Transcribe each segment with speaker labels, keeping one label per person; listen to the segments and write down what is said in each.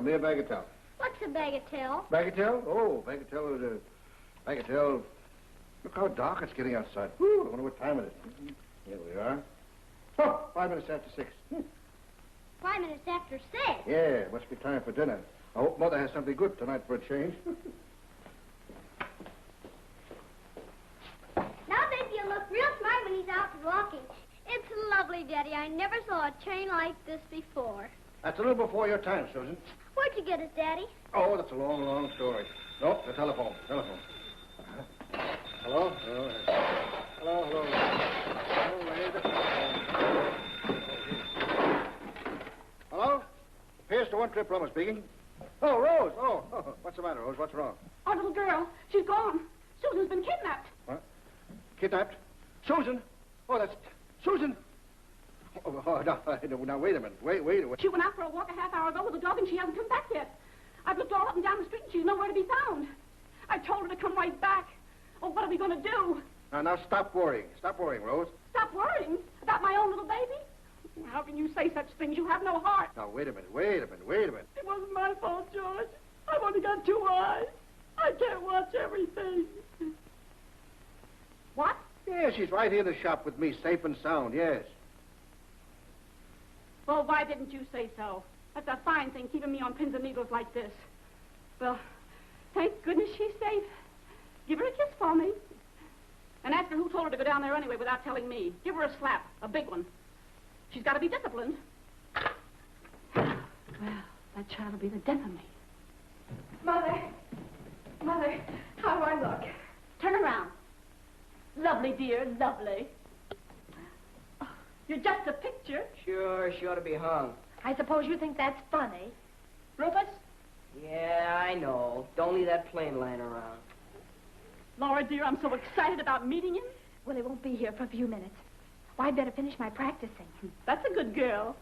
Speaker 1: Me a bagatelle.
Speaker 2: What's a bagatelle?
Speaker 1: Bagatelle? Oh, bagatelle is a... Bagatelle... Look how dark it's getting outside. Whew, I wonder what time it is. Here we are. Oh, 5 minutes after 6.
Speaker 2: 5 minutes after 6?
Speaker 1: Yeah, must be time for dinner. I hope Mother has something good tonight for a change.
Speaker 2: Now, baby, you look real smart when he's out walking. It's lovely, Daddy. I never saw a train like this before.
Speaker 1: That's a little before your time, Susan.
Speaker 2: Where'd you get it, Daddy?
Speaker 1: Oh, that's a long, long story. Nope, the telephone. Telephone. Hello? Hello? Hello? Hello? Here's to one-trip plumber speaking. Oh, Rose. Oh, what's the matter, Rose? What's wrong?
Speaker 3: Our little girl. She's gone. Susan's been kidnapped.
Speaker 1: What? Kidnapped? Susan? Oh, that's... Susan! Oh, now, wait a minute. Wait a minute.
Speaker 3: She went out for a walk a half hour ago with a dog, and she hasn't come back yet. I've looked all up and down the street, and she's nowhere to be found. I told her to come right back. Oh, what are we going to do?
Speaker 1: Now, stop worrying. Stop worrying, Rose.
Speaker 3: Stop worrying? About my own little baby? How can you say such things? You have no heart.
Speaker 1: Now, wait a minute.
Speaker 3: It wasn't my fault, George. I've only got 2 eyes. I can't watch everything. What?
Speaker 1: Yeah, she's right here in the shop with me, safe and sound, yes.
Speaker 3: Well, why didn't you say so? That's a fine thing, keeping me on pins and needles like this. Well, thank goodness she's safe. Give her a kiss for me. And ask her who told her to go down there anyway without telling me. Give her a slap, a big one. She's got to be disciplined. Well, that child will be the death of me.
Speaker 4: Mother, how do I look?
Speaker 3: Turn around. Lovely, dear, lovely. Oh, you're just a picture.
Speaker 5: Sure, she ought to be hung.
Speaker 4: I suppose you think that's funny.
Speaker 3: Rufus?
Speaker 5: Yeah, I know. Don't leave that plane lying around.
Speaker 3: Laura, dear, I'm so excited about meeting him.
Speaker 4: Well, he won't be here for a few minutes. Well, I'd better finish my practicing.
Speaker 3: That's a good girl.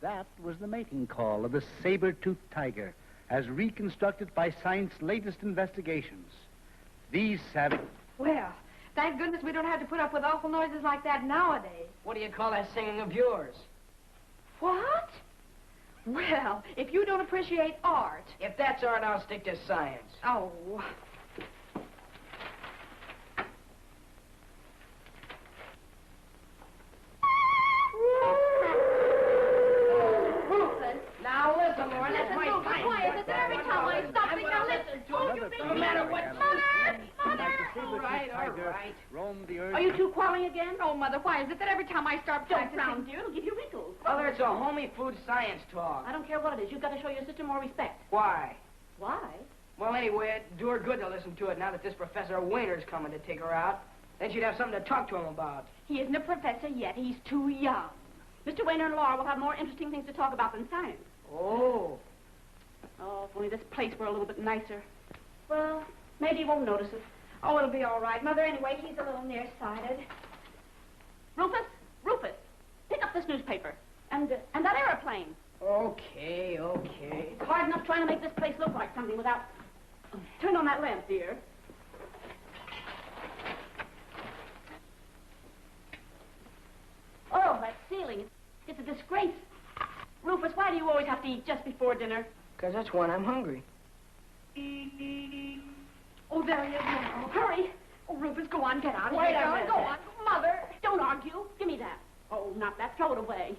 Speaker 6: That was the mating call of the saber-toothed tiger, as reconstructed by science's latest investigations. These savage...
Speaker 4: Well, thank goodness we don't have to put up with awful noises like that nowadays.
Speaker 5: What do you call that singing of yours?
Speaker 4: What? Well, if you don't appreciate art...
Speaker 5: If that's art, I'll stick to science.
Speaker 4: Oh...
Speaker 5: Now listen, Laura, that's my
Speaker 2: Quiet, it's every time.
Speaker 5: What's the matter? What?
Speaker 3: Mother!
Speaker 5: All right.
Speaker 6: Roam the earth.
Speaker 3: Are you two quarreling again?
Speaker 4: Oh, Mother, why is it that every time I start
Speaker 3: Don't
Speaker 4: practicing...
Speaker 3: frown, dear. It'll give you wrinkles.
Speaker 5: Mother, it's a homey food science talk.
Speaker 3: I don't care what it is. You've got to show your sister more respect.
Speaker 5: Why?
Speaker 3: Why?
Speaker 5: Well, anyway, it'd do her good to listen to it now that this Professor Wayner's coming to take her out. Then she'd have something to talk to him about.
Speaker 3: He isn't a professor yet. He's too young. Mr. Wayner and Laura will have more interesting things to talk about than science.
Speaker 5: Oh.
Speaker 3: Oh, if only this place were a little bit nicer. Well, maybe he won't notice it.
Speaker 4: Oh, it'll be all right. Mother, anyway, he's a little nearsighted.
Speaker 3: Rufus, pick up this newspaper. And that airplane.
Speaker 5: Okay.
Speaker 3: It's hard enough trying to make this place look like something without... Turn on that lamp, dear. Oh, that ceiling. It's a disgrace. Rufus, why do you always have to eat just before dinner?
Speaker 5: Because that's when I'm hungry.
Speaker 4: Oh, there he is now.
Speaker 3: Hurry.
Speaker 4: Oh, Rufus, go on, get out of
Speaker 3: Wait
Speaker 4: here.
Speaker 3: a minute.
Speaker 4: Go on. Mother.
Speaker 3: Don't argue. Give me that. Oh, not that. Throw it away.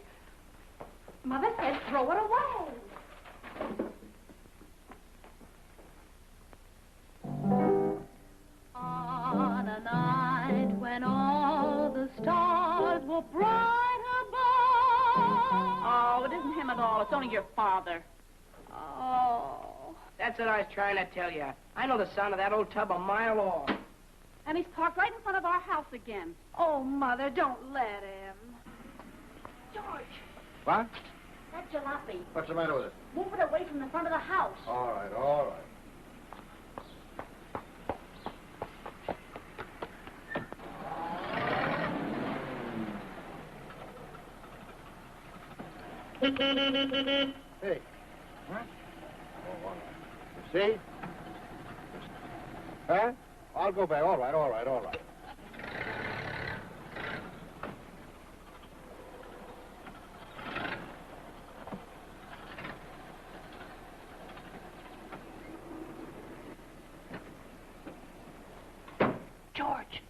Speaker 4: Mother said throw it away.
Speaker 2: On a night when all the stars were bright above.
Speaker 3: Oh, it isn't him at all. It's only your father.
Speaker 2: Oh.
Speaker 5: That's what I was trying to tell you. I know the sound of that old tub a mile off.
Speaker 3: And he's parked right in front of our house again.
Speaker 4: Oh, Mother, don't let him.
Speaker 3: George,
Speaker 1: What?
Speaker 3: that jalopy.
Speaker 1: What's the matter with it?
Speaker 3: Move it away from the front of the house.
Speaker 1: All right. Hey. What? Oh, all right. You see? Huh? I'll go back. All right.
Speaker 3: George.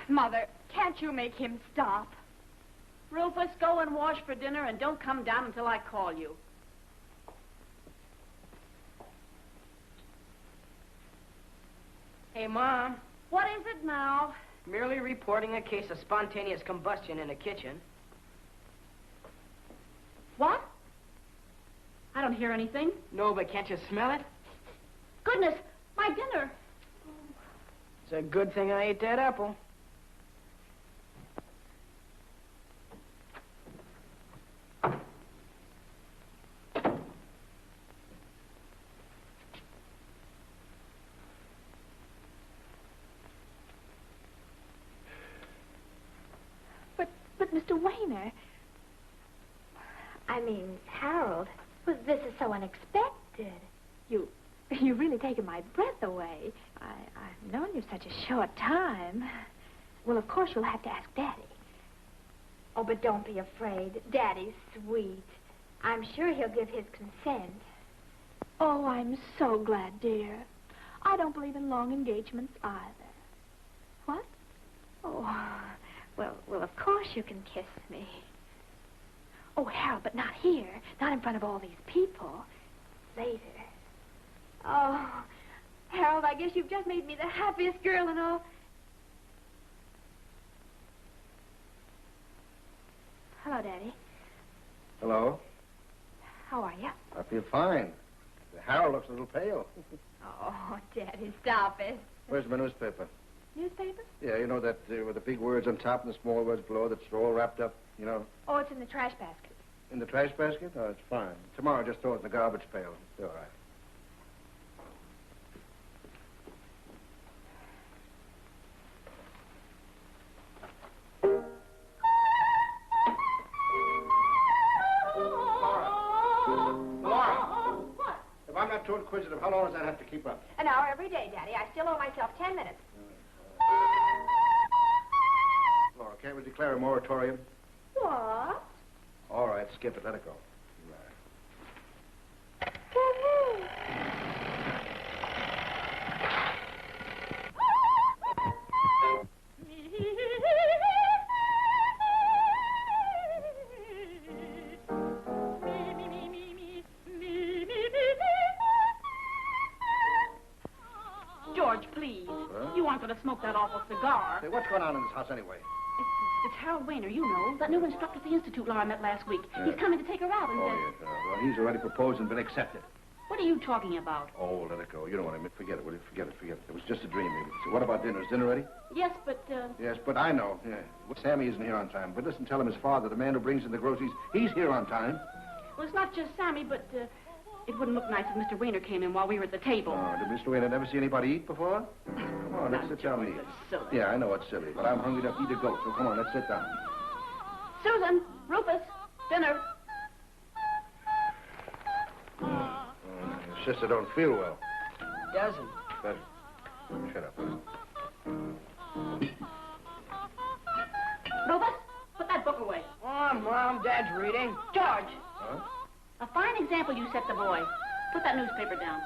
Speaker 4: Mother, can't you make him stop?
Speaker 3: Rufus, go and wash for dinner and don't come down until I call you.
Speaker 5: Hey, Mom.
Speaker 3: What is it now?
Speaker 5: Merely reporting a case of spontaneous combustion in the kitchen.
Speaker 3: What? I don't hear anything.
Speaker 5: No, but can't you smell it?
Speaker 3: Goodness, my dinner.
Speaker 5: It's a good thing I ate that apple.
Speaker 4: But, Mr. Wayner... I mean, Harold, well, this is so unexpected. You've really taken my breath away. I've known you such a short time. Well, of course, you'll have to ask Daddy. Oh, but don't be afraid. Daddy's sweet. I'm sure he'll give his consent. Oh, I'm so glad, dear. I don't believe in long engagements either. What? Oh, well, of course you can kiss me. Oh, Harold, but not here. Not in front of all these people. Later. Oh, Harold, I guess you've just made me the happiest girl in all... Hello, Daddy.
Speaker 1: Hello.
Speaker 4: How are you?
Speaker 1: I feel fine. Harold looks a little pale.
Speaker 4: Oh, Daddy, stop it.
Speaker 1: Where's my newspaper?
Speaker 4: Newspaper?
Speaker 1: Yeah, you know that with the big words on top and the small words below that's all wrapped up, you know?
Speaker 4: Oh, it's in the trash basket.
Speaker 1: In the trash basket? Oh, it's fine. Tomorrow, just throw it in the garbage pail. It's all right. I'm not too inquisitive. How long does that have to keep up?
Speaker 4: An hour every day, Daddy. I still owe myself 10 minutes.
Speaker 1: Laura, can't we declare a moratorium?
Speaker 4: What?
Speaker 1: All right, skip it. Let it go. Right.
Speaker 3: not going to smoke that awful cigar.
Speaker 1: Hey, what's going on in this house anyway?
Speaker 3: It's Harold Weiner, you know, that new instructor at the Institute Laura met last week.
Speaker 1: Yeah.
Speaker 3: He's coming to take her out and...
Speaker 1: Oh, yes. Well, he's already proposed and been accepted.
Speaker 3: What are you talking about?
Speaker 1: Oh, let it go. You don't want to forget it, will you? Forget it. It was just a dream, maybe. So what about dinner? Is dinner ready?
Speaker 3: Yes, but,
Speaker 1: Yes, but I know. Yeah. Well, Sammy isn't here on time. But listen, tell him his father, the man who brings in the groceries, he's here on time.
Speaker 3: Well, it's not just Sammy, but, it wouldn't look nice if Mr. Weiner came in while we were at the table.
Speaker 1: Oh, did Mr. Wayne never see anybody eat before? Come on, let's sit down and eat.
Speaker 3: Silly.
Speaker 1: Yeah, I know it's silly, but I'm hungry enough to eat a goat, so come on, let's sit down.
Speaker 3: Susan, Rufus, dinner.
Speaker 1: Your sister don't feel well.
Speaker 5: Doesn't.
Speaker 1: Better. Shut up.
Speaker 3: Rufus, put that book away.
Speaker 5: Oh, Mom, Dad's reading.
Speaker 3: George,
Speaker 1: Huh?
Speaker 3: a fine example you set the boy. Put that newspaper down.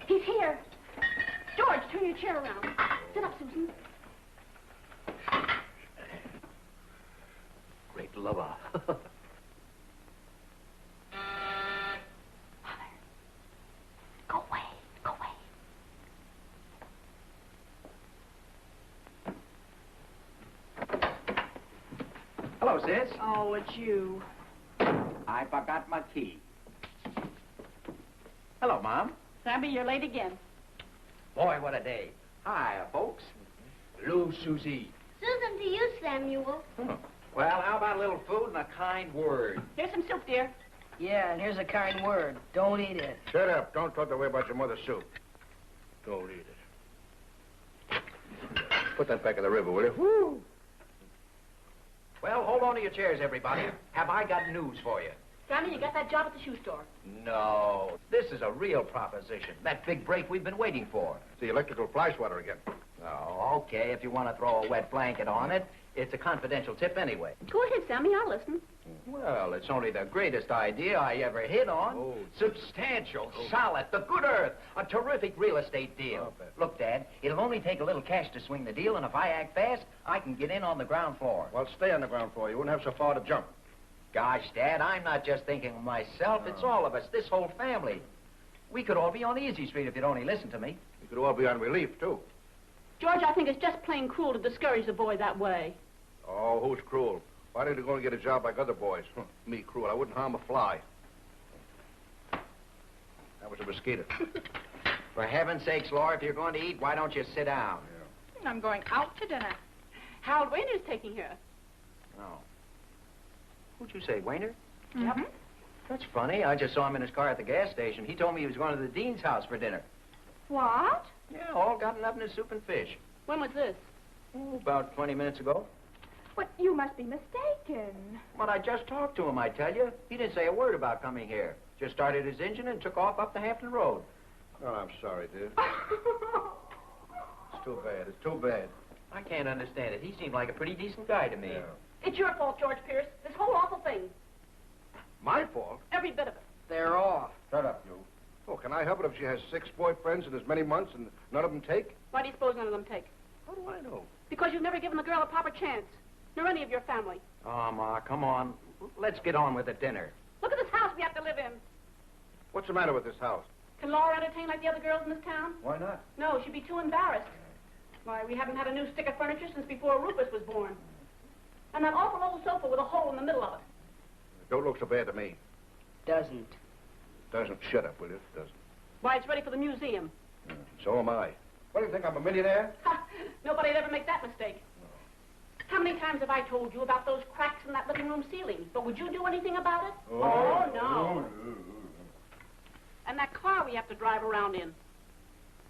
Speaker 3: He's here. George, turn your chair around. Sit up, Susan.
Speaker 1: Great lover.
Speaker 4: Go away. Go away.
Speaker 7: Hello, sis.
Speaker 3: Oh, it's you.
Speaker 7: I forgot my key. Hello, Mom.
Speaker 3: Sammy, you're late again.
Speaker 7: Boy, what a day. Hi, folks. Lou, Susie.
Speaker 2: Susan to you, Samuel.
Speaker 7: Well, how about a little food and a kind word?
Speaker 3: Here's some soup, dear.
Speaker 5: Yeah, and here's a kind word. Don't eat it.
Speaker 1: Shut up. Don't talk that way about your mother's soup. Don't eat it. Put that back in the river, will you? Woo!
Speaker 7: Well, hold on to your chairs, everybody. Have I got news for you?
Speaker 3: Sammy, you got that job at the shoe store.
Speaker 7: No. This is a real proposition. That big break we've been waiting for.
Speaker 1: It's the electrical fly swatter again.
Speaker 7: Oh, okay. If you want to throw a wet blanket on it, it's a confidential tip anyway.
Speaker 3: Go ahead, Sammy, I'll listen.
Speaker 7: Well, it's only the greatest idea I ever hit on.
Speaker 1: Oh.
Speaker 7: Substantial, solid, the good earth, a terrific real estate deal.
Speaker 1: Oh,
Speaker 7: Look, Dad, it'll only take a little cash to swing the deal, and if I act fast, I can get in on the ground floor.
Speaker 1: Well, stay on the ground floor. You wouldn't have so far to jump.
Speaker 7: Gosh, Dad, I'm not just thinking of myself. It's all of us, this whole family. We could all be on Easy Street if you'd only listen to me.
Speaker 1: You could all be on relief, too.
Speaker 3: George, I think it's just plain cruel to discourage the boy that way.
Speaker 1: Oh, who's cruel? Why didn't you go and get a job like other boys? Me cruel. I wouldn't harm a fly. That was a mosquito.
Speaker 7: For heaven's sakes, Laura, if you're going to eat, why don't you sit down?
Speaker 3: I'm going out to dinner. Harold Weiner's taking her.
Speaker 7: Oh. Who'd you say, Weiner?
Speaker 3: Yep.
Speaker 7: That's funny. I just saw him in his car at the gas station. He told me he was going to the dean's house for dinner.
Speaker 3: What?
Speaker 7: Yeah, all got enough in his soup and fish.
Speaker 3: When was this?
Speaker 7: Oh, about 20 minutes ago.
Speaker 4: But you must be mistaken.
Speaker 7: But I just talked to him, I tell you. He didn't say a word about coming here. Just started his engine and took off up the Hampton Road.
Speaker 1: Oh, I'm sorry, dear. It's too bad. It's too bad.
Speaker 7: I can't understand it. He seemed like a pretty decent guy to me.
Speaker 1: Yeah.
Speaker 3: It's your fault, George Pierce. This whole awful thing.
Speaker 1: My fault?
Speaker 3: Every bit of it.
Speaker 5: They're off.
Speaker 1: Shut up, you. Oh, can I help it if she has 6 boyfriends in as many months and none of them take?
Speaker 3: Why do you suppose none of them take?
Speaker 1: How do I know?
Speaker 3: Because you've never given the girl a proper chance. Nor any of your family.
Speaker 7: Oh, Ma, come on. Let's get on with the dinner.
Speaker 3: Look at this house we have to live in.
Speaker 1: What's the matter with this house?
Speaker 3: Can Laura entertain like the other girls in this town?
Speaker 1: Why not?
Speaker 3: No, she'd be too embarrassed. Why, we haven't had a new stick of furniture since before Rufus was born. And that awful old sofa with a hole in the middle of it.
Speaker 1: Don't look so bad to me.
Speaker 5: Doesn't.
Speaker 1: Doesn't. Shut up, will you? Doesn't.
Speaker 3: Why, it's ready for the museum.
Speaker 1: So am I. What do you think, I'm a millionaire?
Speaker 3: Ha! Nobody'd ever make that mistake. How many times have I told you about those cracks in that living room ceiling? But would you do anything about it? Oh, no. And that car we have to drive around in.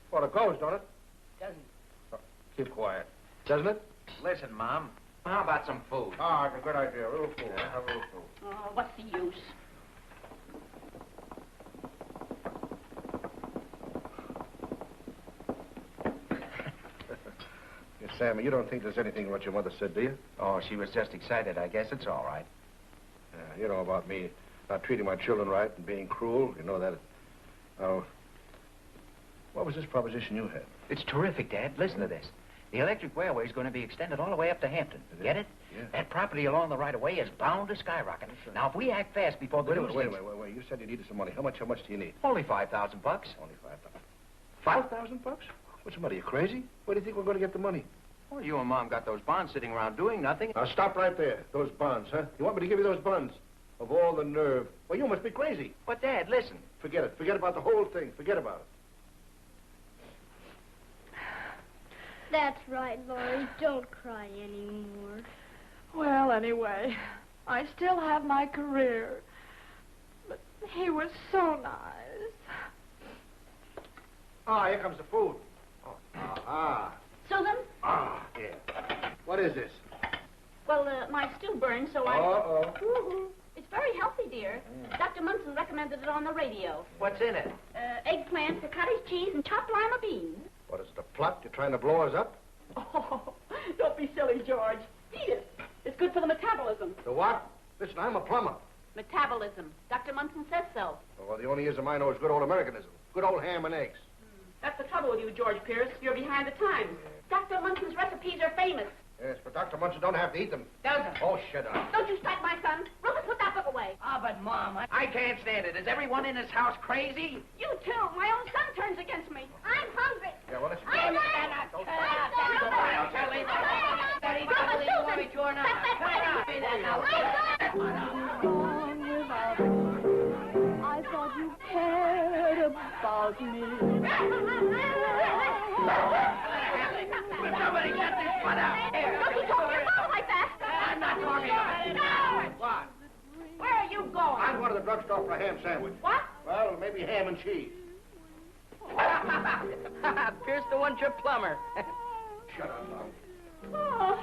Speaker 1: Well, it goes, don't it?
Speaker 5: Doesn't.
Speaker 1: Keep quiet. Doesn't it?
Speaker 7: Listen, Mom. How about some food?
Speaker 1: Ah, it's a good idea. A little food. Have a little food.
Speaker 3: Oh, what's the use?
Speaker 1: Yes, Sammy, you don't think there's anything in what your mother said, do you?
Speaker 7: Oh, she was just excited. I guess it's all right.
Speaker 1: You know about me not treating my children right and being cruel. You know that. Oh. What was this proposition you had?
Speaker 7: It's terrific, Dad. Listen to this. The electric railway is going to be extended all the way up to Hampton. Get it?
Speaker 1: Yeah.
Speaker 7: That property along the right-of-way is bound to skyrocket. Now, if we act fast before the
Speaker 1: Wait. You said you needed some money. How much do you need?
Speaker 7: Only $5,000.
Speaker 1: Only 5,000. $5,000? What's the matter? You crazy? Where do you think we're going to get the money?
Speaker 7: Well, you and Mom got those bonds sitting around doing nothing.
Speaker 1: Now, stop right there. Those bonds, huh? You want me to give you those bonds? Of all the nerve. Well, you must be crazy.
Speaker 7: But, Dad, listen.
Speaker 1: Forget it. Forget about the whole thing. Forget about it.
Speaker 2: That's right, Laurie. Don't cry anymore.
Speaker 4: Well, anyway, I still have my career. But he was so nice.
Speaker 1: Ah, here comes the food. Oh,
Speaker 3: Susan?
Speaker 1: yeah. What is this?
Speaker 3: Well, my stew burned, so I...
Speaker 1: Uh-oh.
Speaker 3: It's very healthy, dear. Dr. Munson recommended it on the radio.
Speaker 7: What's in it?
Speaker 3: Eggplant, cottage cheese, and chopped lima beans.
Speaker 1: What is it, a plot? You're trying to blow us up?
Speaker 3: Oh, don't be silly, George. Eat it. It's good for the metabolism.
Speaker 1: The what? Listen, I'm a plumber.
Speaker 3: Metabolism. Dr. Munson says so.
Speaker 1: Well, the only ism I know is good old Americanism. Good old ham and eggs.
Speaker 3: That's the trouble with you, George Pierce. You're behind the times. Dr. Munson's recipes are famous.
Speaker 1: Yes, but Dr. Munson don't have to eat them.
Speaker 3: Doesn't.
Speaker 1: Oh, shut up.
Speaker 3: Don't you strike my son. Rufus, put that book away.
Speaker 5: Ah, but, Mom,
Speaker 7: I can't stand it. Is everyone in this house crazy?
Speaker 3: You too. My own son turns against me.
Speaker 2: I'm hungry.
Speaker 1: Yeah, well, let's...
Speaker 2: I'm
Speaker 7: Don't tell me.
Speaker 4: I thought you cared about me.
Speaker 7: Somebody get this one out.
Speaker 3: Don't you talk to your mom like that.
Speaker 7: I'm not talking about it.
Speaker 3: George!
Speaker 1: What?
Speaker 3: Where are you going?
Speaker 1: I'm going to the drugstore for a ham sandwich.
Speaker 3: What?
Speaker 1: Well, maybe ham and cheese.
Speaker 5: Pierce the one-trip plumber.
Speaker 1: Shut up, Mom.
Speaker 3: Oh.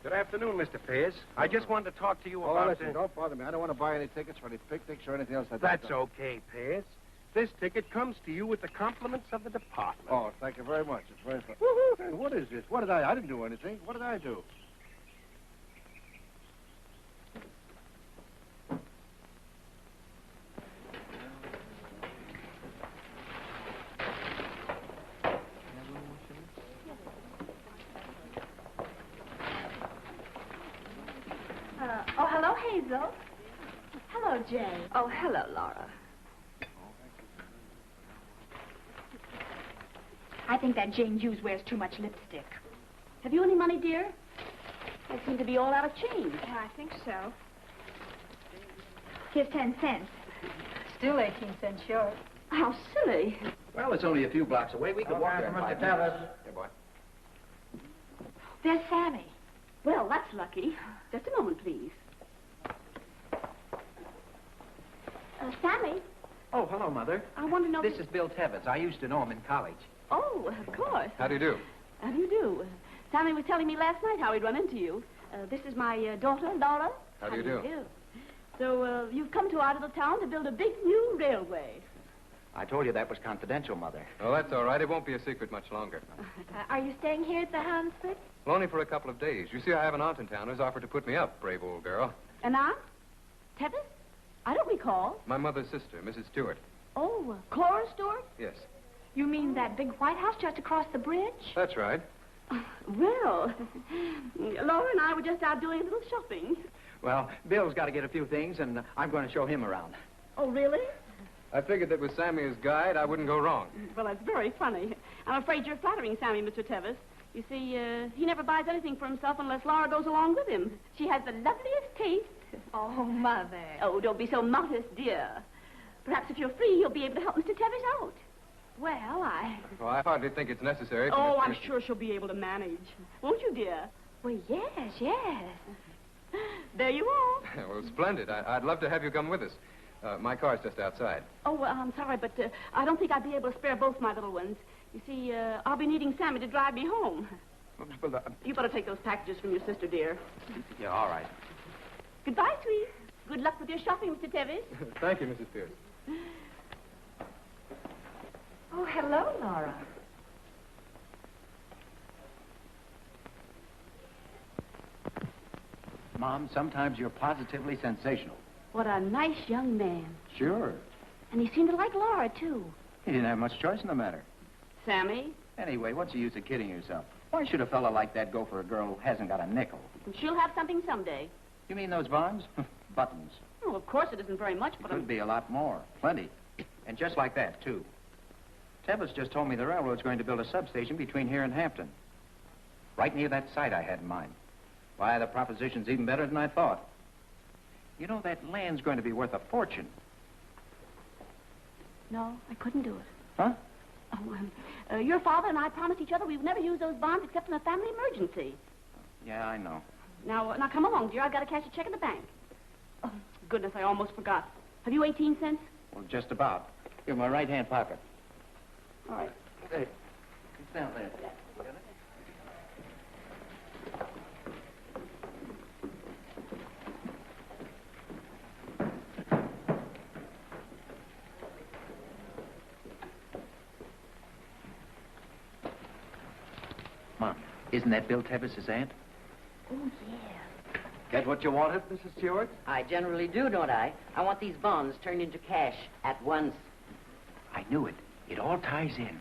Speaker 8: Good afternoon, Mr. Pierce. I just wanted to talk to you about...
Speaker 1: listen, don't bother me. I don't want to buy any tickets for any picnics or anything else like that.
Speaker 8: That's okay, Pierce. This ticket comes to you with the compliments of the department.
Speaker 1: Oh, thank you very much. It's very fun. Hey, what is this? What did I didn't do anything. What did I do?
Speaker 4: Oh, hello, Hazel. Hello, Jane. Oh, hello, Laura. I think that Jane Hughes wears too much lipstick.
Speaker 3: Have you any money, dear? I seem to be all out of change.
Speaker 4: Yeah, I think so. Here's 10 cents.
Speaker 3: Still 18 cents short. How silly.
Speaker 7: Well, it's only a few blocks away. We could walk there in 5 minutes.
Speaker 1: Here, boy.
Speaker 4: There's Sammy.
Speaker 3: Well, that's lucky. Just a moment, please.
Speaker 4: Sammy?
Speaker 7: Oh, hello, Mother.
Speaker 3: I want to know...
Speaker 7: This is Bill Tebbets. I used to know him in college.
Speaker 3: Oh, of course.
Speaker 8: How do you do?
Speaker 3: How do you do? Sammy was telling me last night how he'd run into you. This is my daughter, Laura.
Speaker 8: How do you do?
Speaker 3: So, you've come to our little town to build a big new railway.
Speaker 7: I told you that was confidential, Mother.
Speaker 8: Oh, that's all right. It won't be a secret much longer.
Speaker 4: Are you staying here at the Hansford?
Speaker 8: Well, only for a couple of days. You see, I have an aunt in town who's offered to put me up, brave old girl.
Speaker 3: An aunt? Tebbets? I don't recall.
Speaker 8: My mother's sister, Mrs. Stewart.
Speaker 3: Oh, Cora Stewart?
Speaker 8: Yes.
Speaker 4: You mean that big White House just across the bridge?
Speaker 8: That's right.
Speaker 3: Well, Laura and I were just out doing a little shopping.
Speaker 7: Well, Bill's got to get a few things, and I'm going to show him around.
Speaker 3: Oh, really?
Speaker 8: I figured that with Sammy as guide, I wouldn't go wrong.
Speaker 3: Well, that's very funny. I'm afraid you're flattering Sammy, Mr. Tevis. You see, he never buys anything for himself unless Laura goes along with him. She has the loveliest taste.
Speaker 4: Oh, Mother.
Speaker 3: Oh, don't be so modest, dear. Perhaps if you're free, you'll be able to help Mr. Tevis out.
Speaker 4: Well,
Speaker 8: Well, I hardly think it's necessary. for
Speaker 3: Oh,
Speaker 8: Miss
Speaker 3: I'm
Speaker 8: Pierce-
Speaker 3: sure she'll be able to manage. Won't you, dear?
Speaker 4: Well, yes.
Speaker 3: There you are.
Speaker 8: Well, splendid. I'd love to have you come with us. My car's just outside.
Speaker 3: Oh, well, I'm sorry, but I don't think I'd be able to spare both my little ones. You see, I'll be needing Sammy to drive me home.
Speaker 8: Well,
Speaker 3: You better take those packages from your sister, dear.
Speaker 7: Yeah, all right.
Speaker 3: Goodbye, sweet. Good luck with your shopping, Mr. Tevis.
Speaker 8: Thank you, Mrs. Pierce.
Speaker 4: Oh, hello, Laura.
Speaker 7: Mom, sometimes you're positively sensational.
Speaker 3: What a nice young man.
Speaker 7: Sure.
Speaker 3: And he seemed to like Laura, too.
Speaker 7: He didn't have much choice in the matter.
Speaker 3: Sammy?
Speaker 7: Anyway, what's the use of kidding yourself? Why should a fella like that go for a girl who hasn't got a nickel?
Speaker 3: And she'll have something someday.
Speaker 7: You mean those bonds? Buttons.
Speaker 3: Oh, of course it isn't very much, but...
Speaker 7: Could be a lot more. Plenty. And just like that, too. Tevis just told me the railroad's going to build a substation between here and Hampton. Right near that site I had in mind. Why, the proposition's even better than I thought. You know, that land's going to be worth a fortune.
Speaker 3: No, I couldn't do it.
Speaker 7: Huh?
Speaker 3: Oh, your father and I promised each other we would never use those bonds except in a family emergency.
Speaker 7: Yeah, I know.
Speaker 3: Now come along, dear. I've got to cash a check in the bank. Oh, goodness, I almost forgot. Have you 18 cents?
Speaker 7: Well, just about. Here, my right-hand pocket.
Speaker 3: All right.
Speaker 7: Hey, it's down there. Mom, isn't that Bill Tevis's aunt?
Speaker 4: Oh, yeah.
Speaker 1: Get what you wanted, Mrs. Stewart?
Speaker 9: I generally do, don't I? I want these bonds turned into cash at once.
Speaker 7: I knew it. It all ties in.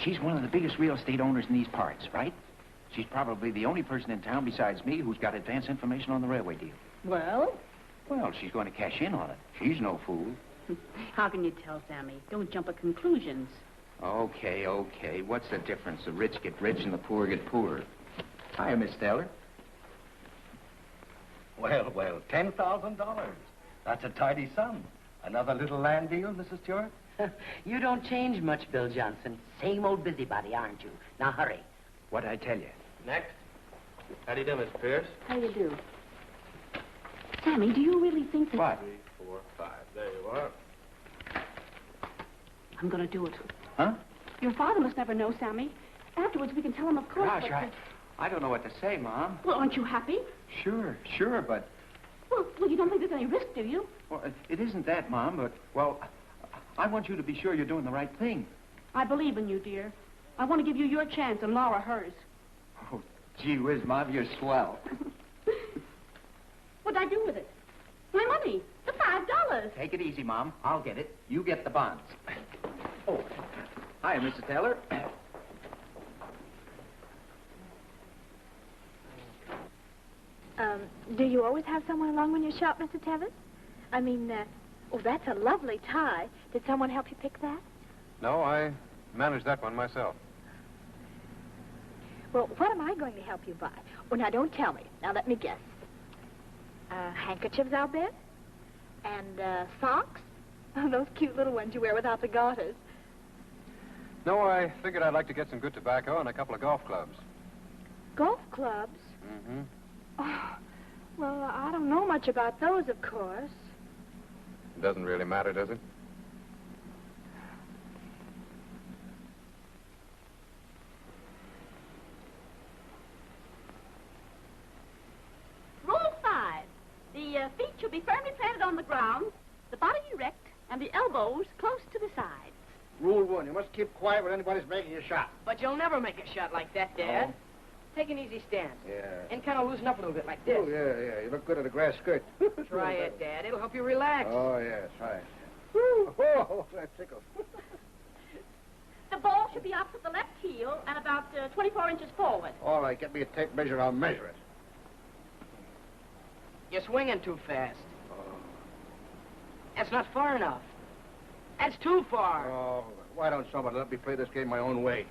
Speaker 7: She's one of the biggest real estate owners in these parts, right? She's probably the only person in town besides me who's got advance information on the railway deal.
Speaker 3: Well?
Speaker 7: Well, she's going to cash in on it. She's no fool.
Speaker 3: How can you tell, Sammy? Don't jump at conclusions.
Speaker 7: Okay. What's the difference? The rich get rich and the poor get poor. Hiya, Miss Taylor.
Speaker 10: Well, $10,000. That's a tidy sum. Another little land deal, Mrs. Stewart?
Speaker 9: You don't change much, Bill Johnson. Same old busybody, aren't you? Now, hurry.
Speaker 7: What'd I tell you?
Speaker 8: Next. How do you do, Miss Pierce?
Speaker 3: How do you do? Sammy, do you really think that...
Speaker 7: What?
Speaker 8: 3, 4, 5. There you are.
Speaker 3: I'm going to do it.
Speaker 7: Huh?
Speaker 3: Your father must never know, Sammy. Afterwards, we can tell him, of course.
Speaker 7: Gosh, I don't know what to say, Mom.
Speaker 3: Well, aren't you happy?
Speaker 7: Sure, but...
Speaker 3: Well, you don't think there's any risk, do you?
Speaker 7: Well, it isn't that, Mom, but, well, I want you to be sure you're doing the right thing.
Speaker 3: I believe in you, dear. I want to give you your chance and Laura hers.
Speaker 7: Oh, gee whiz, Mom, you're swell.
Speaker 3: What'd I do with it? My money. The $5.
Speaker 7: Take it easy, Mom. I'll get it. You get the bonds. Oh, hi, Mr. Taylor.
Speaker 4: Do you always have someone along when you shop, Mr. Tevis? I mean, oh, that's a lovely tie. Did someone help you pick that?
Speaker 8: No, I managed that one myself.
Speaker 4: Well, what am I going to help you buy? Oh, now, don't tell me. Now, let me guess. Handkerchiefs, I'll bet? And, socks? Those cute little ones you wear without the garters.
Speaker 8: No, I figured I'd like to get some good tobacco and a couple of golf clubs.
Speaker 4: Golf clubs?
Speaker 8: Mm-hmm.
Speaker 4: Oh, well, I don't know much about those, of course.
Speaker 8: It doesn't really matter, does it?
Speaker 3: Rule 5. The feet should be firmly planted on the ground, the body erect, and the elbows close to the sides.
Speaker 1: Rule 1, you must keep quiet when anybody's making a shot.
Speaker 5: But you'll never make a shot like that, Dad.
Speaker 1: Oh.
Speaker 5: Take an easy stance.
Speaker 1: Yeah.
Speaker 5: And kind of loosen up a little bit like this.
Speaker 1: Oh, yeah. You look good in a grass skirt.
Speaker 5: Try it, Dad. It'll help you relax.
Speaker 1: Oh, yeah, try it. Oh, that tickles.
Speaker 3: The ball should be opposite the left heel and about 24 inches forward.
Speaker 1: All right, get me a tape measure, I'll measure it.
Speaker 5: You're swinging too fast. That's not far enough. That's too far.
Speaker 1: Oh, why don't somebody let me play this game my own way?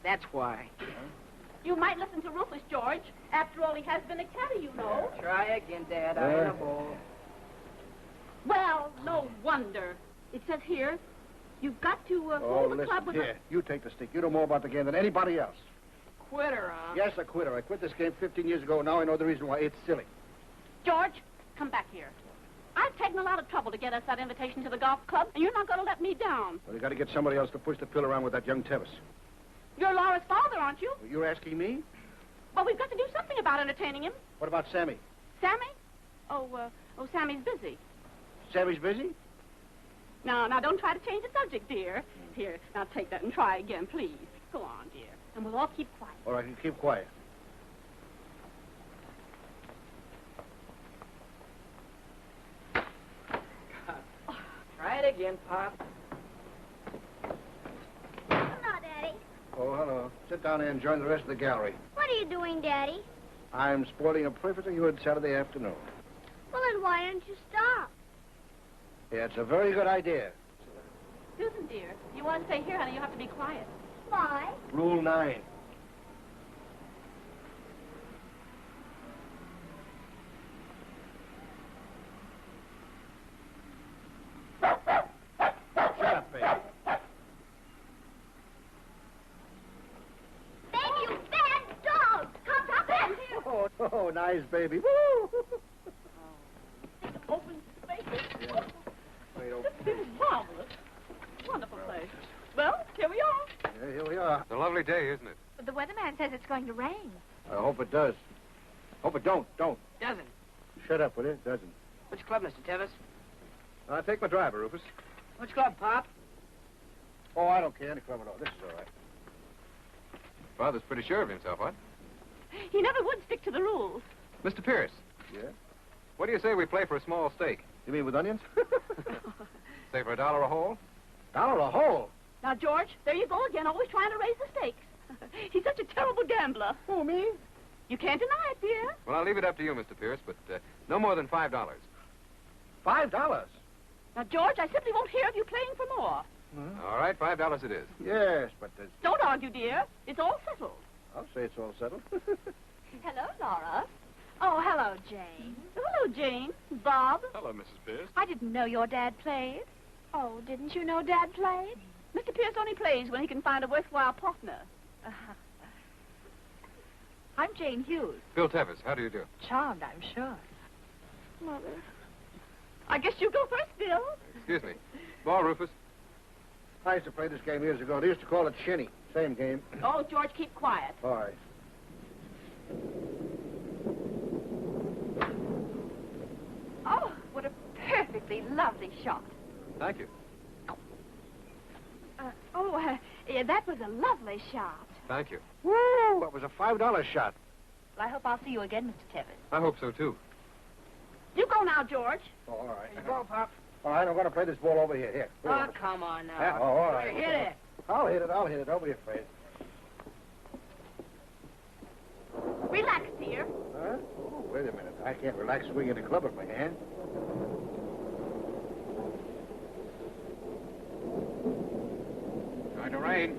Speaker 5: That's why.
Speaker 3: You might listen to Rufus, George. After all, he has been a caddy, you know.
Speaker 5: Try again, Dad. I ain't a ball.
Speaker 3: Well, no wonder. It says here, you've got to hold the club with
Speaker 1: here, you take the stick. You know more about the game than anybody else.
Speaker 5: Quitter, huh?
Speaker 1: Yes, a quitter. I quit this game 15 years ago. Now I know the reason why. It's silly.
Speaker 3: George, come back here. I've taken a lot of trouble to get us that invitation to the golf club, and you're not going to let me down.
Speaker 1: Well, you got to get somebody else to push the pill around with that young Tevis.
Speaker 3: You're Laura's father, aren't you?
Speaker 1: You're asking me?
Speaker 3: Well, we've got to do something about entertaining him.
Speaker 1: What about Sammy?
Speaker 3: Sammy? Oh, Sammy's busy.
Speaker 1: Sammy's busy?
Speaker 3: Now, don't try to change the subject, dear. Here, now take that and try again, please. Go on, dear. And we'll all keep quiet.
Speaker 1: All right, you keep quiet.
Speaker 5: Try it again, Pop.
Speaker 2: Hello, Daddy.
Speaker 1: Oh, hello. Sit down there and join the rest of the gallery.
Speaker 2: What are you doing, Daddy?
Speaker 1: I'm spoiling a perfectly good Saturday afternoon.
Speaker 2: Well, then why don't you stop?
Speaker 1: Yeah, it's a very good idea.
Speaker 3: Susan, dear, you want to stay here, honey, you have to be quiet.
Speaker 2: Why?
Speaker 1: Rule 9. Shut up, baby.
Speaker 2: Baby, you bad dog! Come back here!
Speaker 1: Oh, nice baby. Woo!
Speaker 3: Open spaces.
Speaker 1: Yeah. Wait, oh.
Speaker 3: This is marvelous. Wonderful place. Well, here we are.
Speaker 1: Yeah, here we are.
Speaker 8: It's a lovely day, isn't it?
Speaker 4: But the weatherman says it's going to rain.
Speaker 1: I hope it does. Hope it don't.
Speaker 5: Doesn't.
Speaker 1: Shut up, will you? It doesn't.
Speaker 5: Which club, Mr. Tevis?
Speaker 1: I'll take my driver, Rufus.
Speaker 5: Which club, Pop?
Speaker 1: Oh, I don't care any club at all. This is all right.
Speaker 8: Father's pretty sure of himself, what?
Speaker 3: He never would stick to the rules.
Speaker 8: Mr. Pierce,
Speaker 1: Yeah?
Speaker 8: what do you say we play for a small stake?
Speaker 1: You mean with onions?
Speaker 8: Say for $1 a hole?
Speaker 1: $1 a hole.
Speaker 3: Now, George, there you go again, always trying to raise the stakes. He's such a terrible gambler.
Speaker 1: Who, me?
Speaker 3: You can't deny it, dear.
Speaker 8: Well, I'll leave it up to you, Mr. Pierce, but no more than $5.
Speaker 1: $5?
Speaker 3: Now, George, I simply won't hear of you playing for more.
Speaker 8: All right, $5 it is.
Speaker 1: Yes, but
Speaker 3: Don't argue, dear. It's all settled.
Speaker 1: I'll say it's all settled.
Speaker 4: Hello, Laura. Oh, hello, Jane.
Speaker 3: Hello, Jane. Bob.
Speaker 8: Hello, Mrs. Pierce.
Speaker 4: I didn't know your dad played. Oh, didn't you know Dad played?
Speaker 3: Mr. Pierce only plays when he can find a worthwhile partner.
Speaker 4: I'm Jane Hughes.
Speaker 8: Bill Tevis, how do you do?
Speaker 4: Charmed, I'm sure.
Speaker 3: Mother. I guess you go first, Bill.
Speaker 8: Excuse me. Ball, Rufus.
Speaker 1: I used to play this game years ago. They used to call it shinny. Same game.
Speaker 3: Oh, George, keep quiet.
Speaker 1: All right.
Speaker 4: Oh, what a perfectly lovely shot.
Speaker 8: Thank you.
Speaker 4: Yeah, that was a lovely shot.
Speaker 8: Thank you.
Speaker 1: Woo! That was a $5 shot.
Speaker 4: Well, I hope I'll see you again, Mr. Tevis.
Speaker 8: I hope so, too.
Speaker 3: You go now, George.
Speaker 1: Oh, all right.
Speaker 5: There you go, Pop.
Speaker 1: All right, I'm going to play this ball over here. Here.
Speaker 5: Oh, come on now.
Speaker 1: Yeah, oh, all right.
Speaker 5: Hit it.
Speaker 1: I'll hit it. Don't be afraid.
Speaker 3: Relax, dear.
Speaker 1: Huh? Oh, wait a minute. I can't relax swinging the club in my hand.
Speaker 8: Going to rain.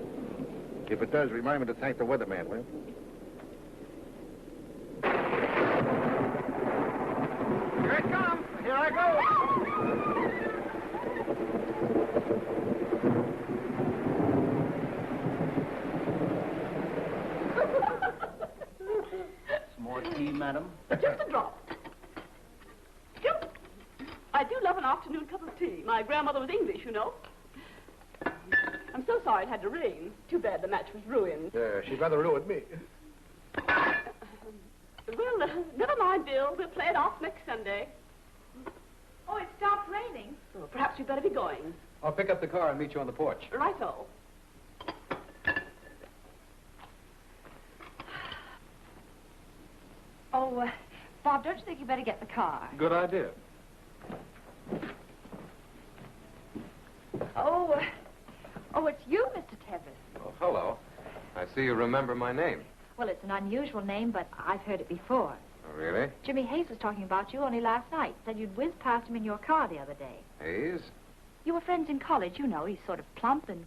Speaker 1: If it does, remind me to thank the weatherman, will you?
Speaker 8: Here it comes.
Speaker 1: Here I go.
Speaker 10: Some more tea, madam?
Speaker 3: Just a drop. Still, I do love an afternoon cup of tea. My grandmother was English, you know. I'm so sorry it had to rain. Too bad the match was ruined.
Speaker 1: Yeah, she'd rather ruin me.
Speaker 3: Well, never mind, Bill. We'll play it off next Sunday.
Speaker 4: Oh, it stopped raining.
Speaker 3: Well, perhaps we'd better be going.
Speaker 8: I'll pick up the car and meet you on the porch.
Speaker 3: Righto.
Speaker 4: Oh, Bob, don't you think you better get the car?
Speaker 8: Good idea.
Speaker 4: Oh, it's you, Mr. Tevis.
Speaker 8: Oh, hello. I see you remember my name.
Speaker 4: Well, it's an unusual name, but I've heard it before.
Speaker 8: Oh, really?
Speaker 4: Jimmy Hayes was talking about you only last night. Said you'd whizzed past him in your car the other day.
Speaker 8: Hayes?
Speaker 4: You were friends in college, you know. He's sort of plump and...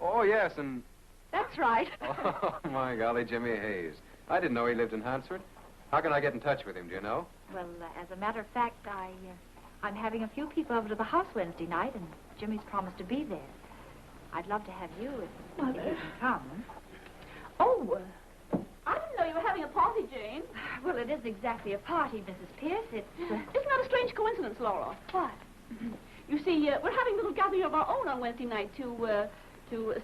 Speaker 8: Oh, yes, and...
Speaker 3: That's right.
Speaker 8: Oh, my golly, Jimmy Hayes. I didn't know he lived in Hansford. How can I get in touch with him, do you know?
Speaker 4: Well, as a matter of fact, I'm having a few people over to the house Wednesday night, and Jimmy's promised to be there. I'd love to have you if you can come.
Speaker 3: Oh, I didn't know you were having a party, Jane.
Speaker 4: Well, it isn't exactly a party, Mrs. Pierce. It's...
Speaker 3: Isn't that a strange coincidence, Laura?
Speaker 4: What?
Speaker 3: You see, we're having a little gathering of our own on Wednesday night to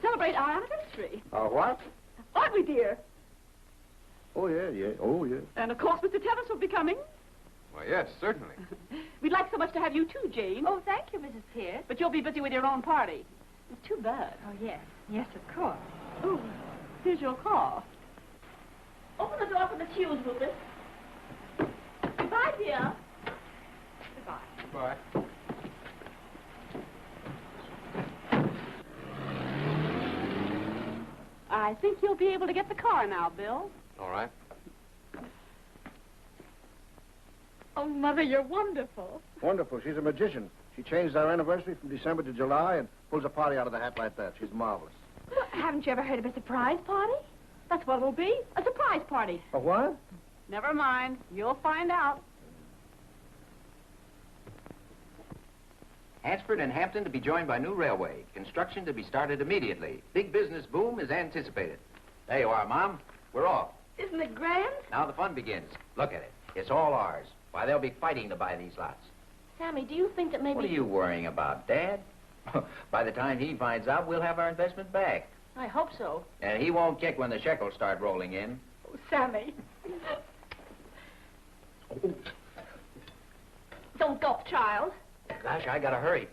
Speaker 3: celebrate our anniversary.
Speaker 1: What?
Speaker 3: Aren't we, dear?
Speaker 1: Oh, yeah. Oh, yeah.
Speaker 3: And, of course, Mr. Tevis will be coming.
Speaker 8: Why, yes, certainly.
Speaker 3: We'd like so much to have you too, Jane.
Speaker 4: Oh, thank you, Mrs. Pierce.
Speaker 3: But you'll be busy with your own party. It's too bad.
Speaker 4: Oh, yes. Yes, of course.
Speaker 3: Oh, here's your call. Open the door for the Hughes, Rufus. Goodbye, dear. Goodbye.
Speaker 8: Goodbye.
Speaker 3: I think you'll be able to get the car now, Bill.
Speaker 8: All right.
Speaker 4: Oh, Mother, you're wonderful.
Speaker 1: Wonderful. She's a magician. She changed our anniversary from December to July and pulls a party out of the hat like that. She's marvelous.
Speaker 4: Well, haven't you ever heard of a surprise party?
Speaker 3: That's what it'll be, a surprise party.
Speaker 1: A what?
Speaker 3: Never mind. You'll find out.
Speaker 7: Hansford and Hampton to be joined by new railway. Construction to be started immediately. Big business boom is anticipated. There you are, Mom. We're off.
Speaker 4: Isn't it grand?
Speaker 7: Now the fun begins. Look at it. It's all ours. Why, they'll be fighting to buy these lots.
Speaker 4: Sammy, do you think that maybe...
Speaker 7: What are you worrying about, Dad? By the time he finds out, we'll have our investment back.
Speaker 4: I hope so.
Speaker 7: And he won't kick when the shekels start rolling in.
Speaker 4: Oh, Sammy. Don't gulp, child.
Speaker 7: Gosh, I gotta hurry.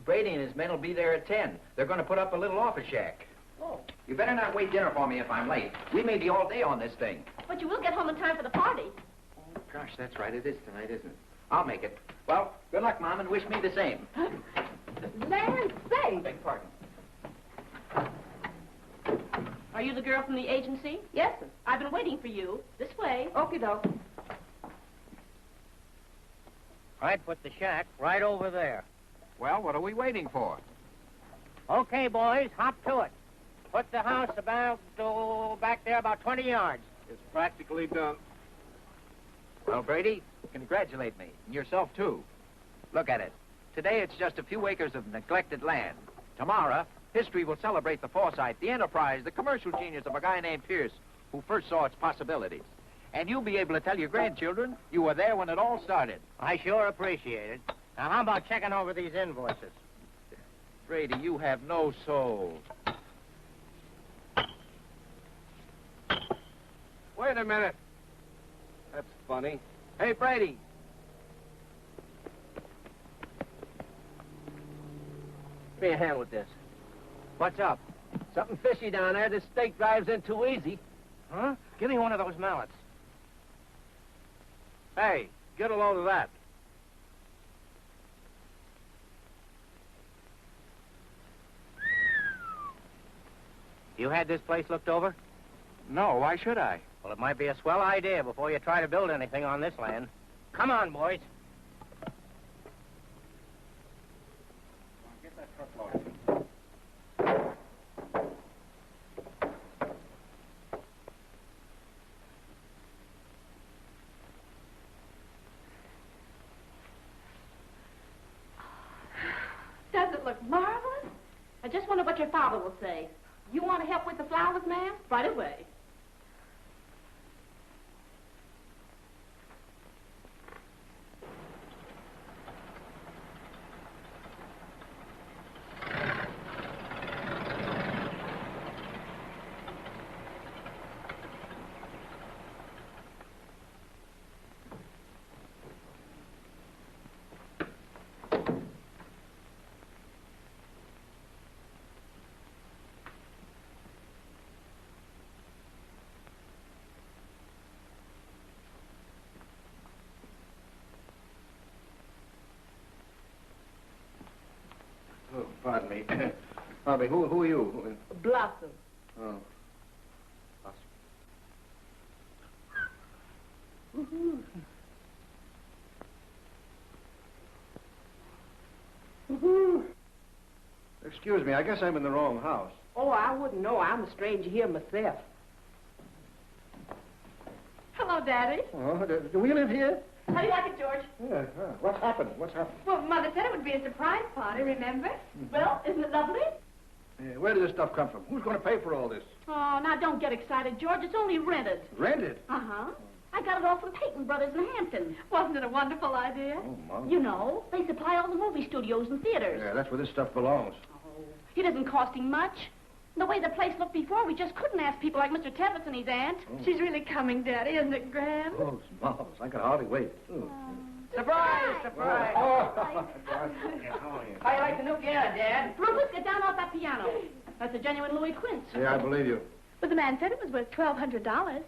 Speaker 7: Brady and his men will be there at 10. They're gonna put up a little office shack.
Speaker 4: Oh.
Speaker 7: You better not wait dinner for me if I'm late. We may be all day on this thing.
Speaker 4: But you will get home in time for the party.
Speaker 7: Oh, gosh, that's right. It is tonight, isn't it? I'll make it. Well, good luck, Mom, and wish me the same.
Speaker 3: Land sakes!
Speaker 7: Beg pardon.
Speaker 3: Are you the girl from the agency?
Speaker 4: Yes, sir.
Speaker 3: I've been waiting for you. This way.
Speaker 4: Okie doke.
Speaker 9: I'd put the shack right over there.
Speaker 7: Well, what are we waiting for?
Speaker 9: Okay, boys, hop to it. Put the house back there about 20 yards.
Speaker 8: It's practically done.
Speaker 7: Well, Brady, congratulate me. And yourself, too. Look at it. Today, it's just a few acres of neglected land. Tomorrow, history will celebrate the foresight, the enterprise, the commercial genius of a guy named Pierce, who first saw its possibilities. And you'll be able to tell your grandchildren you were there when it all started.
Speaker 9: I sure appreciate it. Now, how about checking over these invoices?
Speaker 7: Brady, you have no soul.
Speaker 8: Wait a minute. That's funny.
Speaker 7: Hey, Brady.
Speaker 9: Give me a hand with this. What's up? Something fishy down there. This stake drives in too easy. Huh? Give me one of those mallets.
Speaker 8: Hey, get a load of that.
Speaker 9: You had this place looked over?
Speaker 7: No, why should I?
Speaker 9: Well, it might be a swell idea before you try to build anything on this land. Come on, boys.
Speaker 8: Get that truck loaded.
Speaker 4: Does it look marvelous?
Speaker 3: I just wonder what your father will say. You want to help with the flowers, ma'am? Right away.
Speaker 1: Oh, pardon me. Pardon me, who are you?
Speaker 4: Blossom.
Speaker 1: Oh. Excuse me, I guess I'm in the wrong house.
Speaker 5: Oh, I wouldn't know. I'm a stranger here myself.
Speaker 4: Hello, Daddy.
Speaker 1: Oh, do we live here?
Speaker 4: How do you like it, George?
Speaker 1: Yeah. What's happened? What's happened?
Speaker 4: Well, Mother said it would be a surprise party, remember? Well, isn't it lovely?
Speaker 1: Where did this stuff come from? Who's going to pay for all this?
Speaker 3: Oh, now don't get excited, George. It's only rented.
Speaker 1: Rented?
Speaker 3: Uh-huh. I got it all from Peyton Brothers in Hampton.
Speaker 4: Wasn't it a wonderful idea?
Speaker 1: Oh, Mom.
Speaker 3: You know, they supply all the movie studios and theaters.
Speaker 1: Yeah, that's where this stuff belongs.
Speaker 3: Oh, it isn't costing much. The way the place looked before, we just couldn't ask people like Mr. Tebbets and his aunt.
Speaker 4: She's really coming, Daddy. Isn't it grand?
Speaker 1: Oh, it's marvelous. I can hardly wait. Oh.
Speaker 5: Surprise! Surprise!
Speaker 1: Oh.
Speaker 5: How you like the new piano, Dad?
Speaker 3: Rufus, get down off that piano. That's a genuine Louis Quince.
Speaker 1: Yeah, I believe you.
Speaker 4: But the man said it was worth $1,200.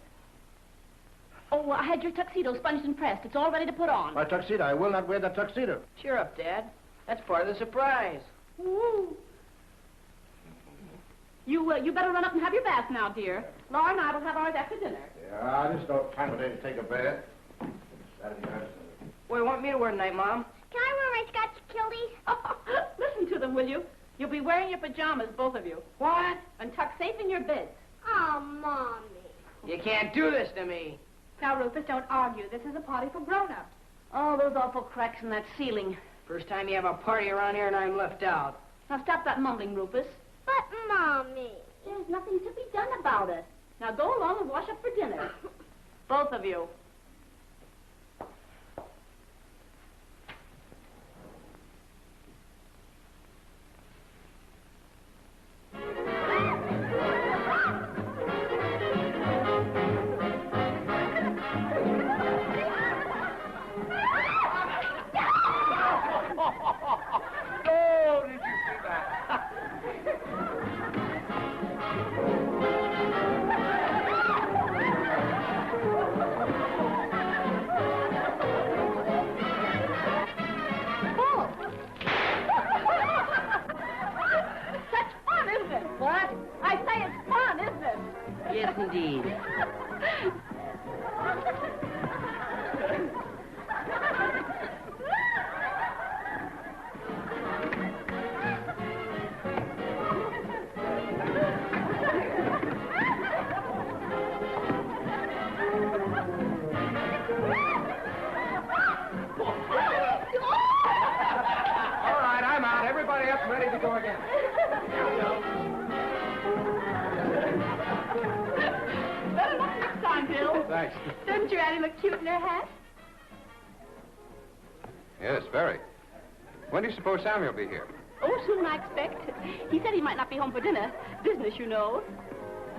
Speaker 3: Oh, I had your tuxedo sponged and pressed. It's all ready to put on.
Speaker 1: My tuxedo. I will not wear that tuxedo.
Speaker 5: Cheer up, Dad. That's part of the surprise.
Speaker 3: Woo. You better run up and have your bath now, dear. Laura and I will have ours after dinner.
Speaker 1: Yeah, I just don't time of day to take a bath. Saturday night.
Speaker 5: What do you want me to wear tonight, Mom?
Speaker 2: Can I wear my Scotch kilties?
Speaker 3: Listen to them, will you? You'll be wearing your pajamas, both of you.
Speaker 5: What?
Speaker 3: And tucked safe in your beds.
Speaker 2: Oh, Mommy.
Speaker 5: You can't do this to me.
Speaker 4: Now, Rufus, don't argue. This is a party for grown-ups.
Speaker 3: Oh, those awful cracks in that ceiling.
Speaker 5: First time you have a party around here and I'm left out.
Speaker 3: Now, stop that mumbling, Rufus.
Speaker 2: But, Mommy.
Speaker 3: There's nothing to be done about it. Now, go along and wash up for dinner. Both of you.
Speaker 9: Oh, did you see that?
Speaker 3: Such fun, isn't it? What? I say it's fun, isn't it?
Speaker 5: Yes, indeed.
Speaker 8: All right, I'm out. Everybody up and ready to go again.
Speaker 3: Better luck next time, Bill.
Speaker 8: Thanks.
Speaker 4: Don't your Annie look cute in her hat?
Speaker 8: Yes, very. When do you suppose Sammy will be here?
Speaker 3: Oh, soon, I expect. He said he might not be home for dinner. Business, you know.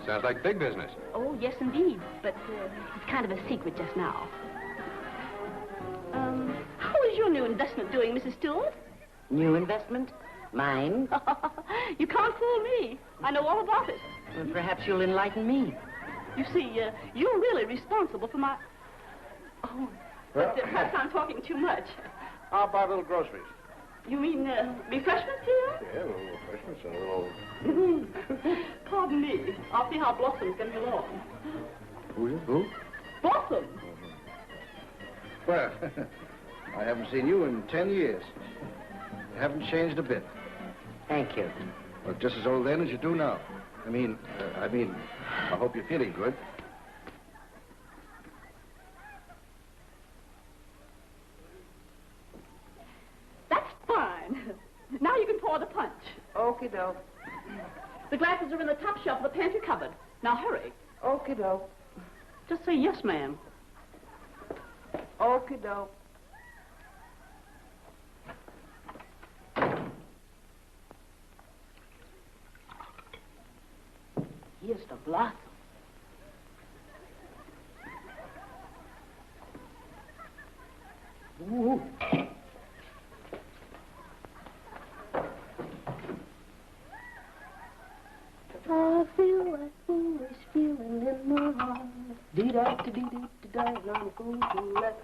Speaker 8: Sounds like big business.
Speaker 3: Oh, yes, indeed. But it's kind of a secret just now. How is your new investment doing, Mrs. Stewart?
Speaker 5: New investment? Mine?
Speaker 3: You can't fool me. I know all about it.
Speaker 5: Well, perhaps you'll enlighten me.
Speaker 3: You see, you're really responsible for my... Oh, but perhaps I'm talking too much.
Speaker 1: How about little groceries?
Speaker 3: You mean refreshments here?
Speaker 1: Yeah, a little refreshments and a little...
Speaker 3: Pardon me. I'll see how Blossom's getting along.
Speaker 1: Who?
Speaker 3: Blossom?
Speaker 1: Well, I haven't seen you in 10 years. You haven't changed a bit.
Speaker 5: Thank you.
Speaker 1: Look just as old then as you do now. I mean, I hope you're feeling good.
Speaker 3: That's fine. Now you can pour the punch.
Speaker 5: Okie doke.
Speaker 3: The glasses are in the top shelf of the pantry cupboard. Now hurry.
Speaker 5: Okie doke.
Speaker 3: Just say yes, ma'am.
Speaker 5: Okie doke.
Speaker 3: Here's the Blossom.
Speaker 1: Ooh.
Speaker 11: I feel that foolish feeling in my heart. Dee-da-dee-dee-dee-da, I'm a fool to let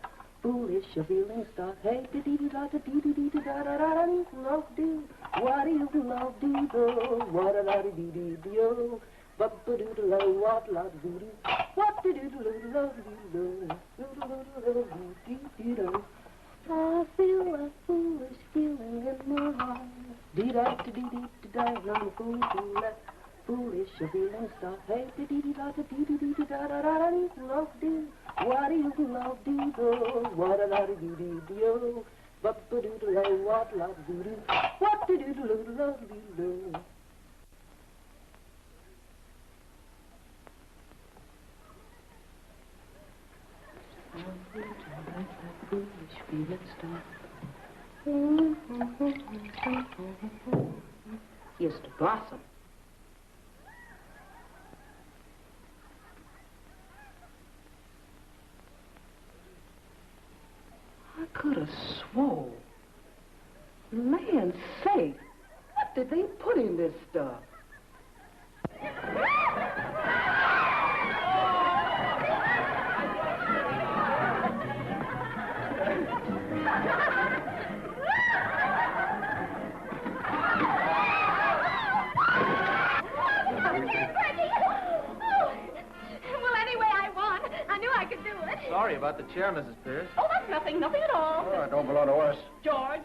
Speaker 11: foolish feelings start. Hey, dee-dee-da-da-dee-dee-da-da-da-da-da, love do. What do you love do, though? What-a-da-dee-dee-dee-dee-oh. Ba-ba-doo-da-lo, what-la-doo-doo. What-doo-doo-doo-doo-doo-doo. Doo-doo-doo-doo-doo-doo-doo. I feel that foolish feeling in my heart. Dee-da-dee-dee-dee-da, I'm a fool to let foolish feelings start. Hey, dee-dee-da-da-dee-dee-dee-da-da-da-da-da, love do. What do you love do, though? What-a-da-dee-dee-dee-oh. Ba-ba-doo-da-lo, what-la-doo-doo. What-doo-doo-doo-doo-doo-doo. Foolish feelings start.
Speaker 5: Here's the Blossom.
Speaker 11: I could a swole. Land's sake. What did they put in this stuff?
Speaker 9: Sorry about the chair, Mrs. Pierce.
Speaker 3: Oh, that's nothing at all.
Speaker 1: Oh, it don't belong to us.
Speaker 3: George.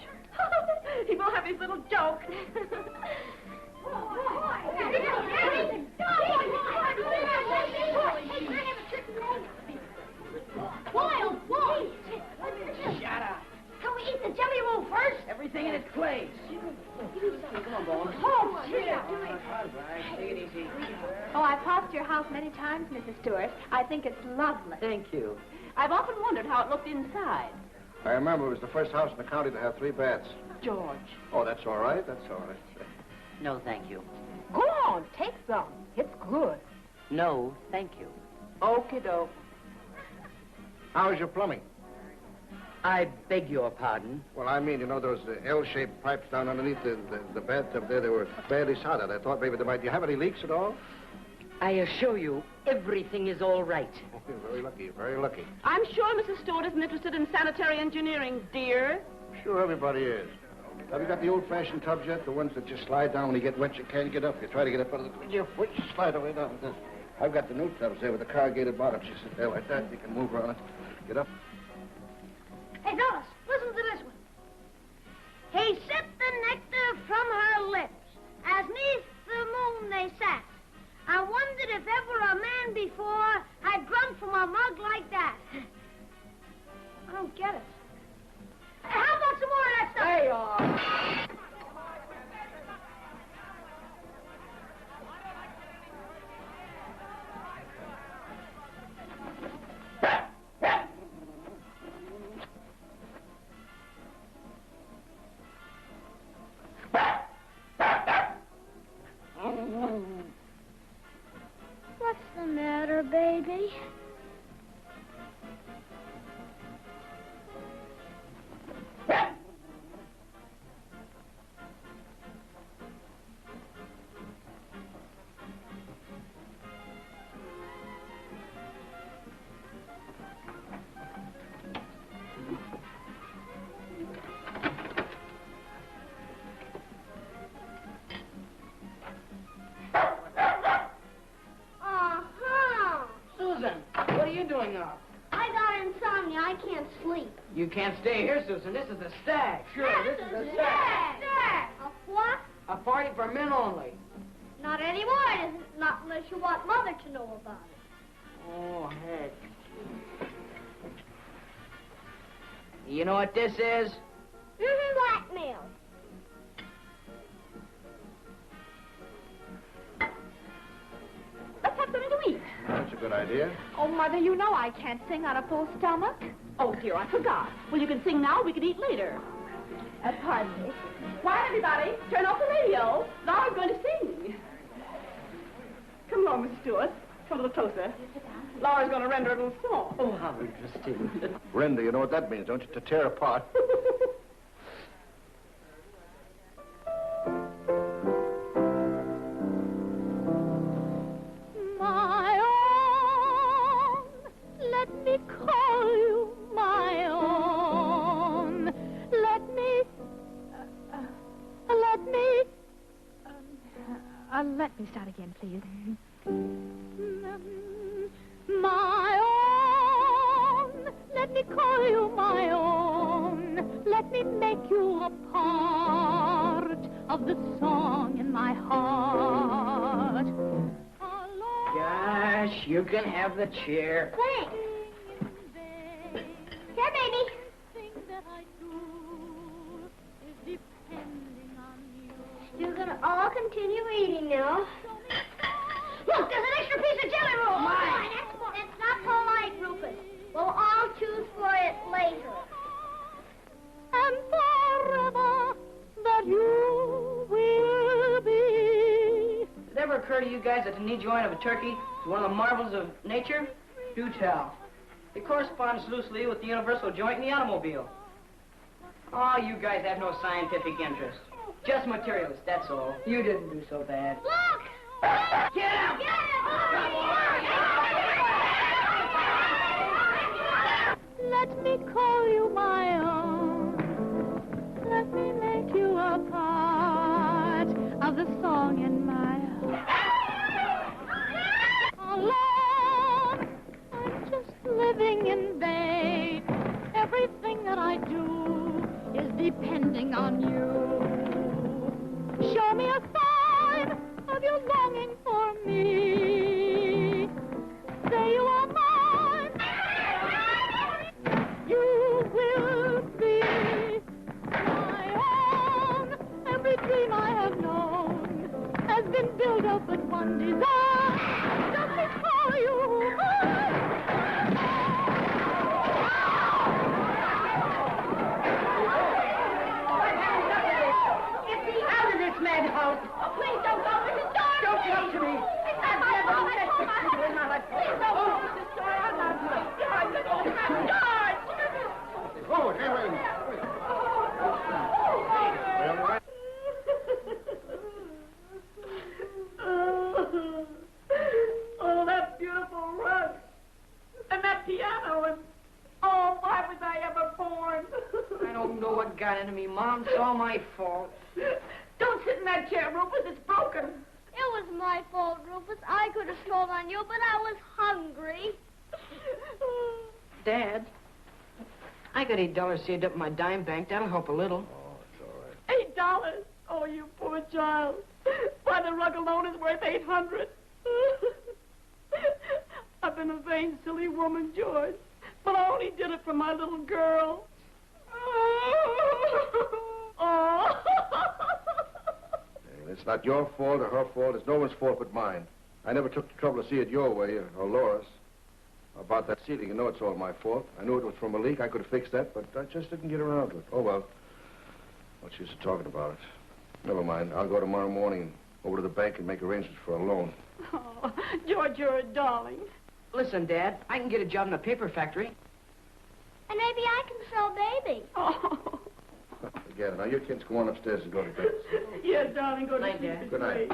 Speaker 3: He will have his little joke.
Speaker 2: Wild boy!
Speaker 5: Shut up.
Speaker 2: Can we eat the jelly roll first?
Speaker 5: Everything in its place. Come on, boy.
Speaker 2: Oh, yeah.
Speaker 5: All right, take it easy.
Speaker 4: Oh, I've passed your house many times, Mrs. Stewart. I think it's lovely.
Speaker 11: Thank you.
Speaker 3: I've often wondered how it looked inside.
Speaker 1: I remember it was the first house in the county to have 3 baths.
Speaker 3: George.
Speaker 1: Oh, that's all right. That's all right.
Speaker 5: No, thank you.
Speaker 11: Go on, take some. It's good.
Speaker 5: No, thank you.
Speaker 11: Okie doke.
Speaker 1: How's your plumbing?
Speaker 5: I beg your pardon.
Speaker 1: Well, I mean, you know, those L-shaped pipes down underneath the bathtub there, they were badly soldered. I thought maybe they might... Do you have any leaks at all?
Speaker 5: I assure you, everything is all right.
Speaker 1: Oh, you're very lucky. You're very lucky.
Speaker 3: I'm sure Mrs. Stewart isn't interested in sanitary engineering, dear.
Speaker 1: Sure, everybody is. Have you got the old-fashioned tubs yet? The ones that just slide down when you get wet, you can't get up. You try to get up with your foot, you slide away down with this. I've got the new tubs there with the corrugated bottoms. You sit there like that, you can move around it. Get up.
Speaker 2: Hey, fellas, listen to this one. He sipped the nectar from her lips, as 'neath the moon they sat. I wondered if ever a man before had drunk from a mug like that. I don't get it. Hey, how about some more of that stuff?
Speaker 11: They are.
Speaker 2: What's the matter, baby? I got insomnia. I can't sleep.
Speaker 5: You can't stay here, Susan. This is the stag.
Speaker 2: Sure, this is a stag. A what?
Speaker 5: A party for men only.
Speaker 2: Not anymore, it isn't. Not unless you want Mother to know about it.
Speaker 5: Oh, heck. You know what this is?
Speaker 2: Blackmail.
Speaker 3: Let's have something to eat.
Speaker 1: That's a good idea.
Speaker 4: Oh, Mother, you know I can't sing on a full stomach.
Speaker 3: Oh, dear, I forgot. Well, you can sing now. We can eat later.
Speaker 4: Pardon me.
Speaker 3: Quiet, everybody. Turn off the radio. Laura's going to sing. Come along, Mrs. Stewart. Come a little closer. Laura's going to render a little song.
Speaker 5: Oh, how interesting.
Speaker 1: Render, you know what that means, don't you? To tear apart.
Speaker 2: My own, let me call you my own.
Speaker 4: Let me start again, please.
Speaker 2: My own, let me call you my own. Let me make you a part of the song in my heart.
Speaker 5: Gosh, you can have the chair.
Speaker 2: Thanks. Here, baby. You're gonna all continue eating now. Look, there's an extra piece of jelly roll. Mine. It's not polite, Rufus. We'll all choose for it later. And forever that you will be.
Speaker 5: Did it ever occur to you guys that the knee joint of a turkey is one of the marvels of nature? Do tell. It corresponds loosely with the universal joint in the automobile. Oh, you guys have no scientific interest. Just materialists, that's all. You didn't do so bad.
Speaker 2: Look!
Speaker 5: Get him!
Speaker 2: Get him!
Speaker 4: Let me call you my own. Let me make you a part of the song in my heart. Alone, I'm just living in vain. Everything that I do is depending on you. Show me a sign of your longing for me. Say you are mine. You will be my own. Every dream I have known has been built up in one desire. Let me call you mine.
Speaker 5: Out of this madhouse!
Speaker 2: Oh, please don't go, Mrs. Dorothy!
Speaker 5: Don't come to me!
Speaker 2: It's not my fault. Please don't go, Mrs. Dorothy. I'm not George!
Speaker 1: Oh, hey, wait.
Speaker 3: Oh, that beautiful rug. And that piano. And, oh, why was I ever born?
Speaker 5: I don't know what got into me, Mom. It's all my fault.
Speaker 3: Don't sit in that chair, Rufus. It's broken.
Speaker 2: It was my fault, Rufus. I could have told on you, but I was hungry.
Speaker 5: Dad, I got $8 saved up in my dime bank. That'll help a little.
Speaker 1: Oh, it's all right.
Speaker 3: $8. Oh, you poor child. Why, the rug alone is worth $800. I've been a vain, silly woman, George. But I only did it for my little girl. Oh.
Speaker 1: Hey, it's not your fault or her fault. It's no one's fault but mine. I never took the trouble to see it your way, or Laura's. About that ceiling, you know it's all my fault. I knew it was from a leak. I could have fixed that, but I just didn't get around to it. Oh, well. What's the use of talking about it? Never mind. I'll go tomorrow morning over to the bank and make arrangements for a loan.
Speaker 3: Oh, George, you're a darling.
Speaker 5: Listen, Dad, I can get a job in a paper factory.
Speaker 2: And maybe I can sell baby.
Speaker 3: Oh.
Speaker 1: Forget it. Now, you kids go on upstairs and go to bed.
Speaker 3: Yes, darling, go to
Speaker 5: Night,
Speaker 3: sleep.
Speaker 5: Dad.
Speaker 3: It's
Speaker 1: Good night.
Speaker 3: late.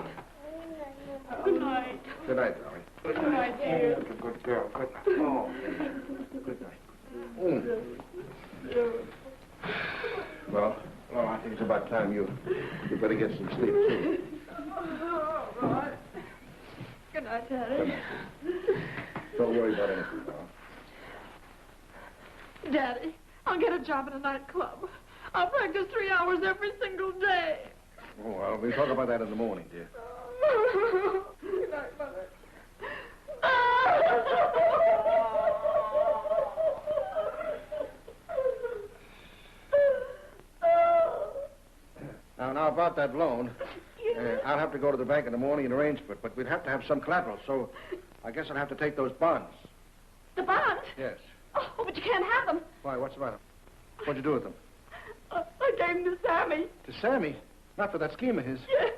Speaker 3: Good night.
Speaker 1: Good night, darling.
Speaker 3: Good night, dear.
Speaker 1: Good girl. Good night. Oh, good night. Well, I think it's about time you better get some sleep, too.
Speaker 3: All right. Good night, Daddy.
Speaker 1: Good night. Don't worry about anything, now.
Speaker 3: Daddy, I'll get a job in a nightclub. I'll practice 3 hours every single day.
Speaker 1: Oh, well, we'll talk about that in the morning, dear.
Speaker 3: Good night, Mother.
Speaker 1: Now, about that loan, I'll have to go to the bank in the morning and arrange for it, but we'd have to have some collateral, so I guess I'll have to take those bonds.
Speaker 3: The bonds?
Speaker 1: Yes.
Speaker 3: Oh, but you can't have them.
Speaker 1: Why, what's the matter? What'd you do with them?
Speaker 3: I gave them to Sammy.
Speaker 1: To Sammy? Not for that scheme of his?
Speaker 3: Yes.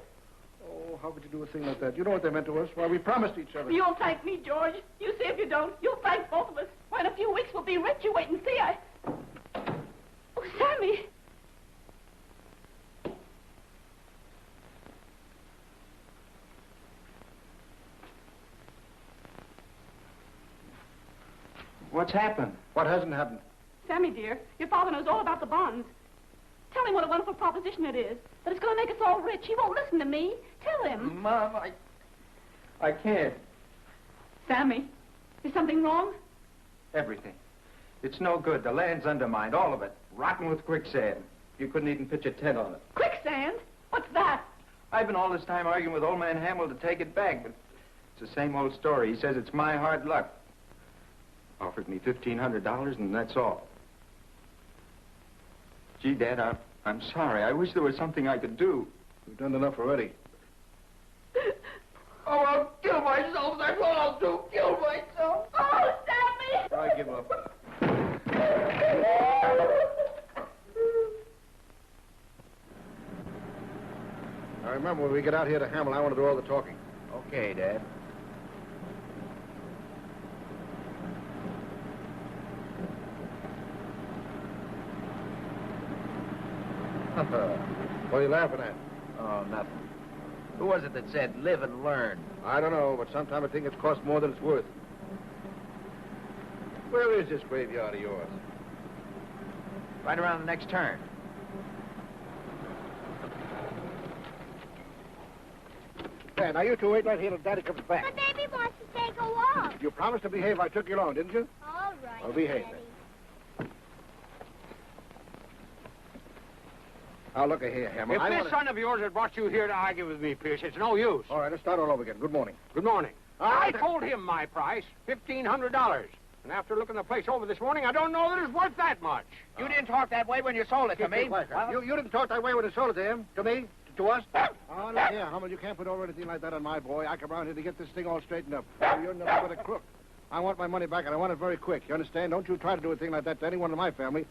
Speaker 1: Oh, how could you do a thing like that? You know what they meant to us? Why, we promised each other.
Speaker 3: You'll thank me, George. You see if you don't. You'll thank both of us. Why, in a few weeks we'll be rich. You wait and see. Oh, Sammy.
Speaker 7: What's happened?
Speaker 1: What hasn't happened?
Speaker 3: Sammy, dear, your father knows all about the bonds. Tell him what a wonderful proposition it is. That it's going to make us all rich. He won't listen to me. Tell him.
Speaker 7: Mom, I can't.
Speaker 3: Sammy, is something wrong?
Speaker 7: Everything. It's no good. The land's undermined, all of it. Rotten with quicksand. You couldn't even pitch a tent on it.
Speaker 3: Quicksand? What's that?
Speaker 7: I've been all this time arguing with old man Hamill to take it back, but it's the same old story. He says it's my hard luck. Offered me $1,500, and that's all. Gee, Dad, I'm sorry. I wish there was something I could do.
Speaker 1: We've done enough already.
Speaker 5: Oh, I'll kill myself. That's all I'll do. Kill myself.
Speaker 3: Oh, Sammy!
Speaker 1: I give up. Now, remember, when we get out here to Hamill, I want to do all the talking.
Speaker 7: Okay, Dad.
Speaker 1: What are you laughing at?
Speaker 9: Oh, nothing. Who was it that said live and learn?
Speaker 1: I don't know, but sometimes I think it's cost more than it's worth. Where is this graveyard of yours?
Speaker 9: Right around the next turn.
Speaker 1: There, now you two wait right here till Daddy comes back.
Speaker 2: But Baby wants to take a walk.
Speaker 1: You promised to behave. I took you along, didn't you?
Speaker 2: All right,
Speaker 1: Well, behave
Speaker 2: Daddy.
Speaker 1: then. Now, look here, Hammer.
Speaker 12: If this son of yours had brought you here to argue with me, Pierce, it's no use.
Speaker 1: All right, let's start all over again. Good morning.
Speaker 12: Good morning. I told him my price, $1,500. And after looking the place over this morning, I don't know that it's worth that much.
Speaker 9: You didn't talk that way when you sold it to me.
Speaker 1: You didn't talk that way when you sold it to him. To me? To us? Oh, look here, Hummel, you can't put over anything like that on my boy. I come around here to get this thing all straightened up. You're nothing but a crook. I want my money back, and I want it very quick. You understand? Don't you try to do a thing like that to anyone in my family.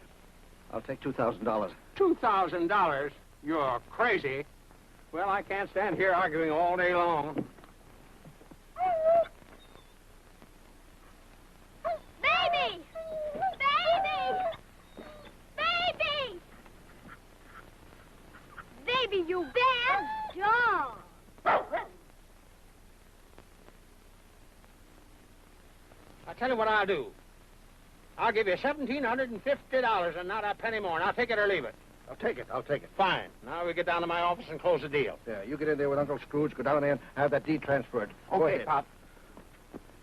Speaker 1: I'll take $2,000.
Speaker 12: $2,000? You're crazy. Well, I can't stand here arguing all day long.
Speaker 2: Baby! Baby! Baby! Baby, you bad dog!
Speaker 12: I'll tell you what I'll do. I'll give you $1,750 and not a penny more, and I'll take it or leave it.
Speaker 1: I'll take it. I'll take it.
Speaker 12: Fine. Now we get down to my office and close the deal.
Speaker 1: Yeah, you get in there with Uncle Scrooge, go down there and have that deed transferred. Go
Speaker 12: Okay,
Speaker 1: ahead.
Speaker 12: Pop.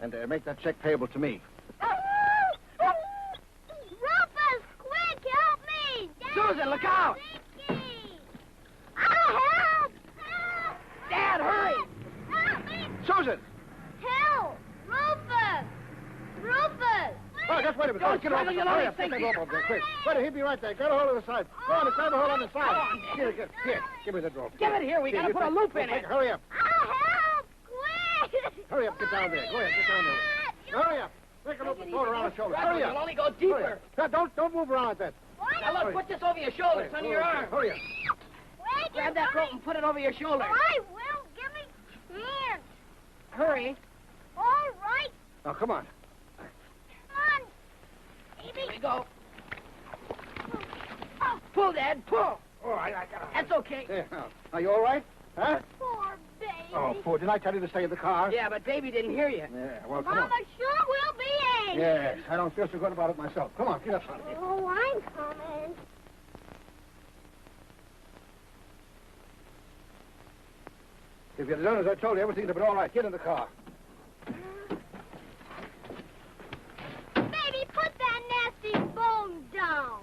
Speaker 1: And make that check payable to me.
Speaker 2: Rufus, quick, help me! Dad,
Speaker 5: Susan, look out!
Speaker 2: Help!
Speaker 5: Dad, hurry!
Speaker 2: Help me!
Speaker 1: Susan!
Speaker 2: Help! Rufus! Rufus!
Speaker 1: Oh, just wait a minute.
Speaker 5: Don't
Speaker 1: Get over
Speaker 5: try to
Speaker 1: there.
Speaker 5: get
Speaker 1: Hurry
Speaker 5: on
Speaker 1: up.
Speaker 5: the
Speaker 1: Get that
Speaker 5: thing.
Speaker 1: rope over there, quick. Wait, he'll be right there. Grab a hold of the side. Go on, grab a hold on the side. Here, give me that rope.
Speaker 5: Give it here. We gotta
Speaker 1: you
Speaker 5: put a
Speaker 1: take-
Speaker 5: loop
Speaker 1: you
Speaker 5: in
Speaker 1: take
Speaker 5: it.
Speaker 1: Hurry up.
Speaker 2: Help! Quick!
Speaker 1: Hurry up. Get down there. Go ahead. Get down there. Hurry up. Make a loop and throw it around the shoulder. Hurry
Speaker 5: It'll
Speaker 1: up.
Speaker 5: only go
Speaker 1: Hurry
Speaker 5: deeper.
Speaker 1: up. Now, don't move around like that.
Speaker 5: Now look, put this over your shoulder. It's under your arm.
Speaker 1: Hurry up.
Speaker 2: Wait,
Speaker 5: Grab that rope and put it over your shoulder.
Speaker 2: I will. Give me chance.
Speaker 5: Hurry.
Speaker 2: All right.
Speaker 1: Now, come on.
Speaker 2: Come on.
Speaker 5: Here we go. Pull, Dad, pull.
Speaker 1: All right, I got it.
Speaker 5: That's okay.
Speaker 1: There, now. Are you all right? Huh?
Speaker 2: Poor baby.
Speaker 1: Oh, poor. Didn't I tell you to stay in the car?
Speaker 5: Yeah, but Baby didn't hear you.
Speaker 1: Yeah, well, come
Speaker 2: Mama
Speaker 1: on.
Speaker 2: sure will be angry.
Speaker 1: Yes, I don't feel so good about it myself. Come on, get up out of here.
Speaker 2: Oh, I'm coming.
Speaker 1: If you'd done as I told you, everything would have been all right. Get in the car.
Speaker 2: Baby, put that nasty bone down.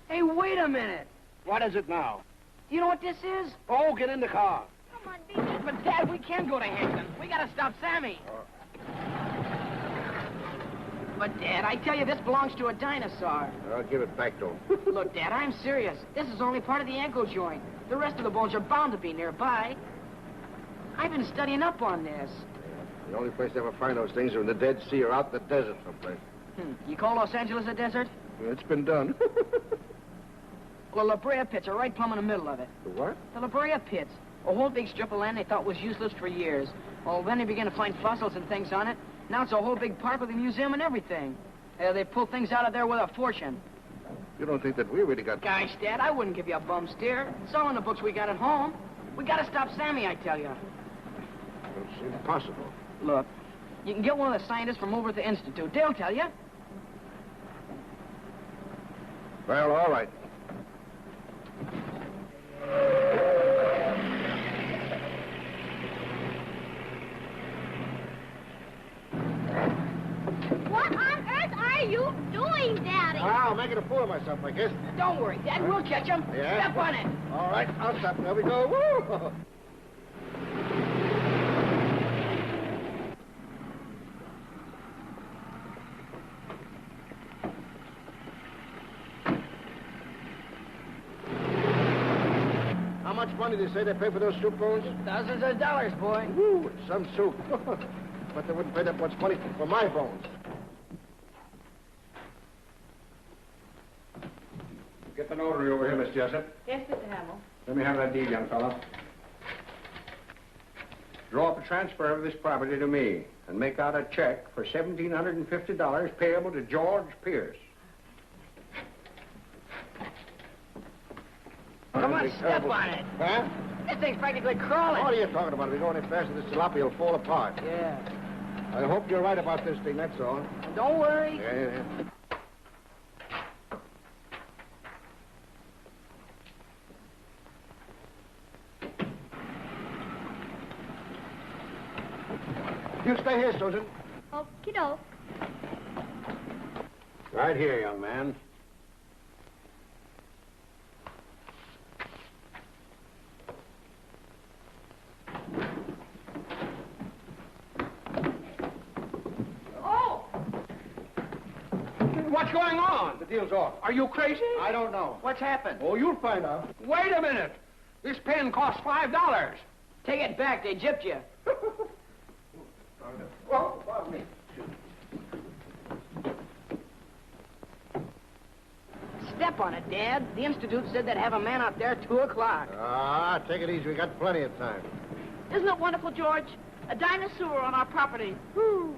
Speaker 5: Hey, wait a minute.
Speaker 1: What is it now?
Speaker 5: Do you know what this is?
Speaker 1: Oh, get in the car.
Speaker 2: Come on, baby.
Speaker 5: But, Dad, we can't go to Hampton. We gotta stop Sammy. But, Dad, I tell you, this belongs to a dinosaur.
Speaker 1: I'll give it back to him.
Speaker 5: Look, Dad, I'm serious. This is only part of the ankle joint. The rest of the bones are bound to be nearby. I've been studying up on this.
Speaker 1: The only place they ever find those things are in the Dead Sea or out in the desert someplace.
Speaker 5: You call Los Angeles a desert?
Speaker 1: It's been done.
Speaker 5: Well, La Brea pits are right plumb in the middle of it.
Speaker 1: The what?
Speaker 5: The La Brea pits. A whole big strip of land they thought was useless for years. Well, then they began to find fossils and things on it. Now it's a whole big park with a museum and everything. They pull things out of there with a fortune.
Speaker 1: You don't think that we really got...
Speaker 5: Gosh, Dad, I wouldn't give you a bum steer. It's all in the books we got at home. We gotta stop Sammy, I tell you.
Speaker 1: It's impossible.
Speaker 5: Look, you can get one of the scientists from over at the Institute. They'll tell you.
Speaker 1: Well, all right.
Speaker 2: What on earth are you doing, Daddy?
Speaker 1: I'm making a fool of myself, I guess.
Speaker 5: Don't worry, Dad. We'll catch him.
Speaker 1: Yeah?
Speaker 5: Step on it.
Speaker 1: All right, I'll stop. There we go. Woo! How much money do they say they pay for those soup bones?
Speaker 5: Thousands of dollars, boy.
Speaker 1: Woo, it's some soup. But they wouldn't pay that much money for my bones.
Speaker 12: Get the notary over here, Miss Jessup.
Speaker 3: Yes, Mr. Hamill.
Speaker 12: Let me have that deed, young fella. Draw up a transfer of this property to me and make out a check for $1,750 payable to George Pierce.
Speaker 5: step on it.
Speaker 1: Huh?
Speaker 5: This thing's practically crawling.
Speaker 1: What are you talking about? If we go any faster, this jalopy will fall apart.
Speaker 5: Yeah.
Speaker 1: I hope you're right about this thing, that's all.
Speaker 5: Don't worry.
Speaker 1: Yeah. You stay here, Susan.
Speaker 2: Okie doke.
Speaker 12: Right here, young man.
Speaker 2: Oh!
Speaker 12: What's going on?
Speaker 1: The deal's off.
Speaker 12: Are you crazy?
Speaker 1: I don't know.
Speaker 5: What's happened?
Speaker 1: Oh, you'll find out.
Speaker 12: Wait a minute. This pen costs $5.
Speaker 5: Take it back. They gypped you.
Speaker 1: Oh, pardon me.
Speaker 5: Step on it, Dad. The Institute said they'd have a man out there at 2 o'clock.
Speaker 1: Ah, take it easy. We got plenty of time.
Speaker 3: Isn't it wonderful, George? A dinosaur on our property. Woo.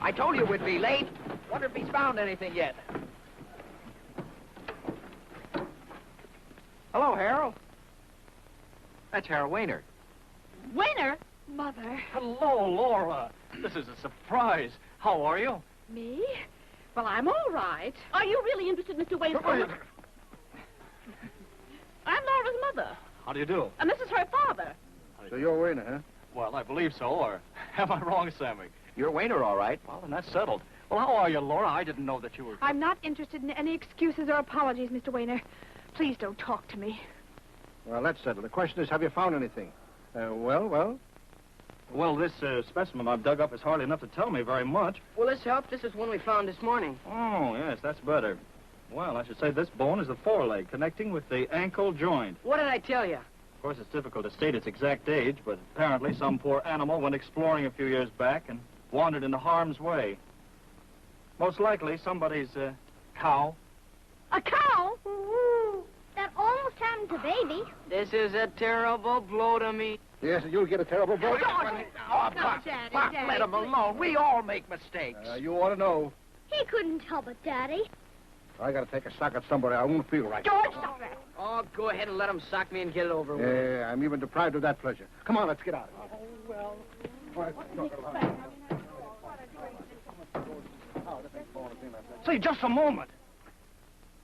Speaker 5: I told you we'd be late. Wonder if he's found anything yet. Hello, Harold.
Speaker 7: That's Harold Wainer.
Speaker 3: Wainer? Mother.
Speaker 13: Hello, Laura. This is a surprise. How are you?
Speaker 3: Me? Well, I'm all right. Are you really interested, Mr. Wainer? I'm Laura's mother.
Speaker 13: How do you do?
Speaker 3: And this is her father.
Speaker 1: So you're Wainer, huh?
Speaker 13: Well, I believe so, or am I wrong, Sammy?
Speaker 7: You're Wainer, all right.
Speaker 13: Well, then that's settled. Well, how are you, Laura? I didn't know that you were...
Speaker 4: I'm not interested in any excuses or apologies, Mr. Wainer. Please don't talk to me.
Speaker 1: Well, that's settled. The question is, have you found anything? Well?
Speaker 13: Well, this specimen I've dug up is hardly enough to tell me very much.
Speaker 5: Will this help? This is one we found this morning.
Speaker 13: Oh, yes, that's better. Well, I should say this bone is the foreleg connecting with the ankle joint.
Speaker 5: What did I tell you?
Speaker 13: Of course, it's difficult to state its exact age, but apparently some poor animal went exploring a few years back and wandered into harm's way. Most likely somebody's cow.
Speaker 2: A cow? Ooh, that almost happened to baby.
Speaker 5: This is a terrible blow to me.
Speaker 1: Yes, you'll get a terrible blow.
Speaker 7: Oh, Buck, let him alone. We all make mistakes.
Speaker 1: You ought to know.
Speaker 2: He couldn't help it, Daddy.
Speaker 1: I gotta take a sock at somebody. I won't feel right.
Speaker 2: George, stop that.
Speaker 5: Oh, go ahead and let him sock me and get it over with.
Speaker 1: Yeah, I'm even deprived of that pleasure. Come on, let's get out of here.
Speaker 3: Oh, well.
Speaker 13: Say, just a moment.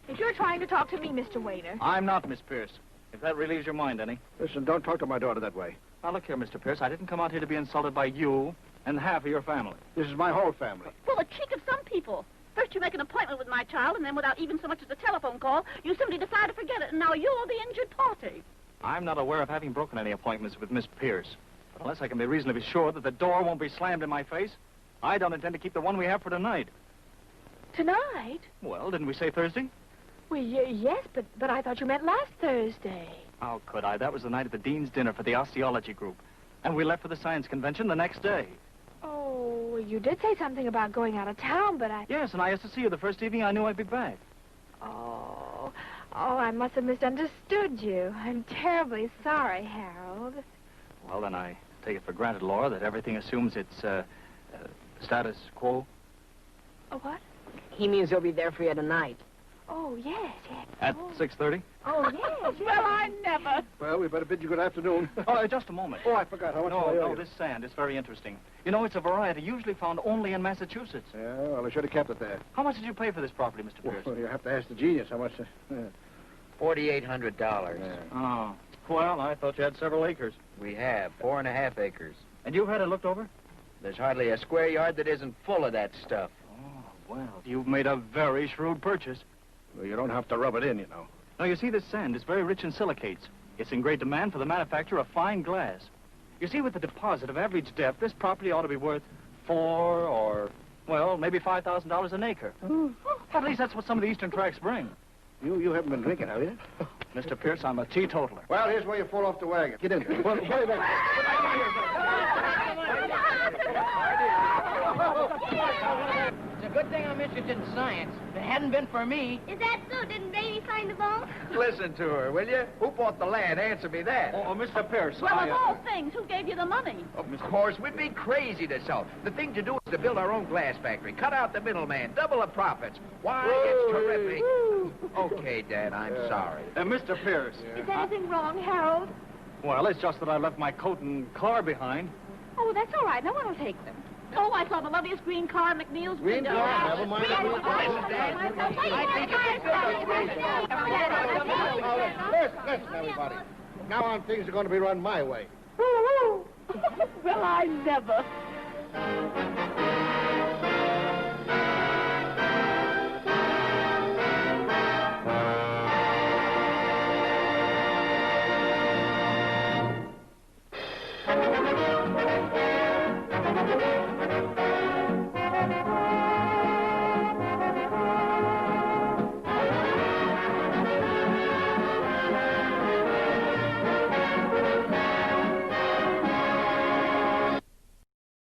Speaker 4: If you're trying to talk to me, Mr. Wainer.
Speaker 13: I'm not, Miss Pierce. If that relieves your mind any.
Speaker 1: Listen, don't talk to my daughter that way.
Speaker 13: Now, look here, Mr. Pierce. I didn't come out here to be insulted by you and half of your family.
Speaker 1: This is my whole family.
Speaker 3: Well, the cheek of some people. First you make an appointment with my child, and then without even so much as a telephone call, you simply decide to forget it, and now you're the injured party.
Speaker 13: I'm not aware of having broken any appointments with Miss Pierce. But unless I can be reasonably sure that the door won't be slammed in my face, I don't intend to keep the one we have for tonight.
Speaker 4: Tonight?
Speaker 13: Well, didn't we say Thursday?
Speaker 4: Well, yes, but I thought you meant last Thursday.
Speaker 13: How could I? That was the night of the dean's dinner for the osteology group. And we left for the science convention the next day.
Speaker 4: Oh, you did say something about going out of town, but I...
Speaker 13: Yes, and I asked to see you the first evening I knew I'd be back.
Speaker 4: Oh, I must have misunderstood you. I'm terribly sorry, Harold.
Speaker 13: Well, then I take it for granted, Laura, that everything assumes its status quo.
Speaker 4: A what?
Speaker 5: He means he'll be there for you tonight.
Speaker 4: Oh, yes.
Speaker 13: At 6:30?
Speaker 4: Oh, yes.
Speaker 3: Well, I never.
Speaker 1: Well, we better bid you good afternoon.
Speaker 13: Oh, just a moment.
Speaker 1: Oh, I forgot. How much do I owe
Speaker 13: No,
Speaker 1: you?
Speaker 13: this sand is very interesting. You know, it's a variety usually found only in Massachusetts.
Speaker 1: Yeah, well, I should have kept it there.
Speaker 13: How much did you pay for this property, Mr. Pierce?
Speaker 1: Well, you have to ask the genius how much...
Speaker 7: $4,800.
Speaker 1: Yeah.
Speaker 13: Oh, well, I thought you had several acres.
Speaker 7: We have 4.5 acres.
Speaker 13: And you've had it looked over?
Speaker 7: There's hardly a square yard that isn't full of that stuff.
Speaker 13: Oh, well, you've made a very shrewd purchase.
Speaker 1: Well, you don't have to rub it in, you know.
Speaker 13: Now, you see, this sand is very rich in silicates. It's in great demand for the manufacture of fine glass. You see, with the deposit of average depth, this property ought to be worth $4,000 or, well, maybe $5,000 an acre. At least that's what some of the eastern tracts bring.
Speaker 1: You haven't been drinking, have you?
Speaker 13: Mr. Pierce, I'm a teetotaler.
Speaker 1: Well, here's where you fall off the wagon. Get in there. Well, wait a minute.
Speaker 5: a good thing I'm interested in science. If it hadn't been for me...
Speaker 2: Is that so? Didn't Baby sign the bone?
Speaker 14: Listen to her, will you? Who bought the land? Answer me that.
Speaker 13: Oh, Mr. Pierce.
Speaker 3: Well, of all things, who gave you the money?
Speaker 14: Of course, we'd be crazy to sell. The thing to do is to build our own glass factory. Cut out the middleman. Double the profits. Why, it's terrific. Okay, Dad, I'm sorry.
Speaker 13: Mr. Pierce.
Speaker 4: Is anything wrong, Harold?
Speaker 13: Well, it's just that I left my coat and car behind.
Speaker 4: Oh, that's all right. No one will take them.
Speaker 3: Oh, I saw the loveliest green car in McNeil's
Speaker 1: Green
Speaker 3: window.
Speaker 1: car? Never mind. Listen, everybody. Now on, things are going to be run my way.
Speaker 3: Well, I never.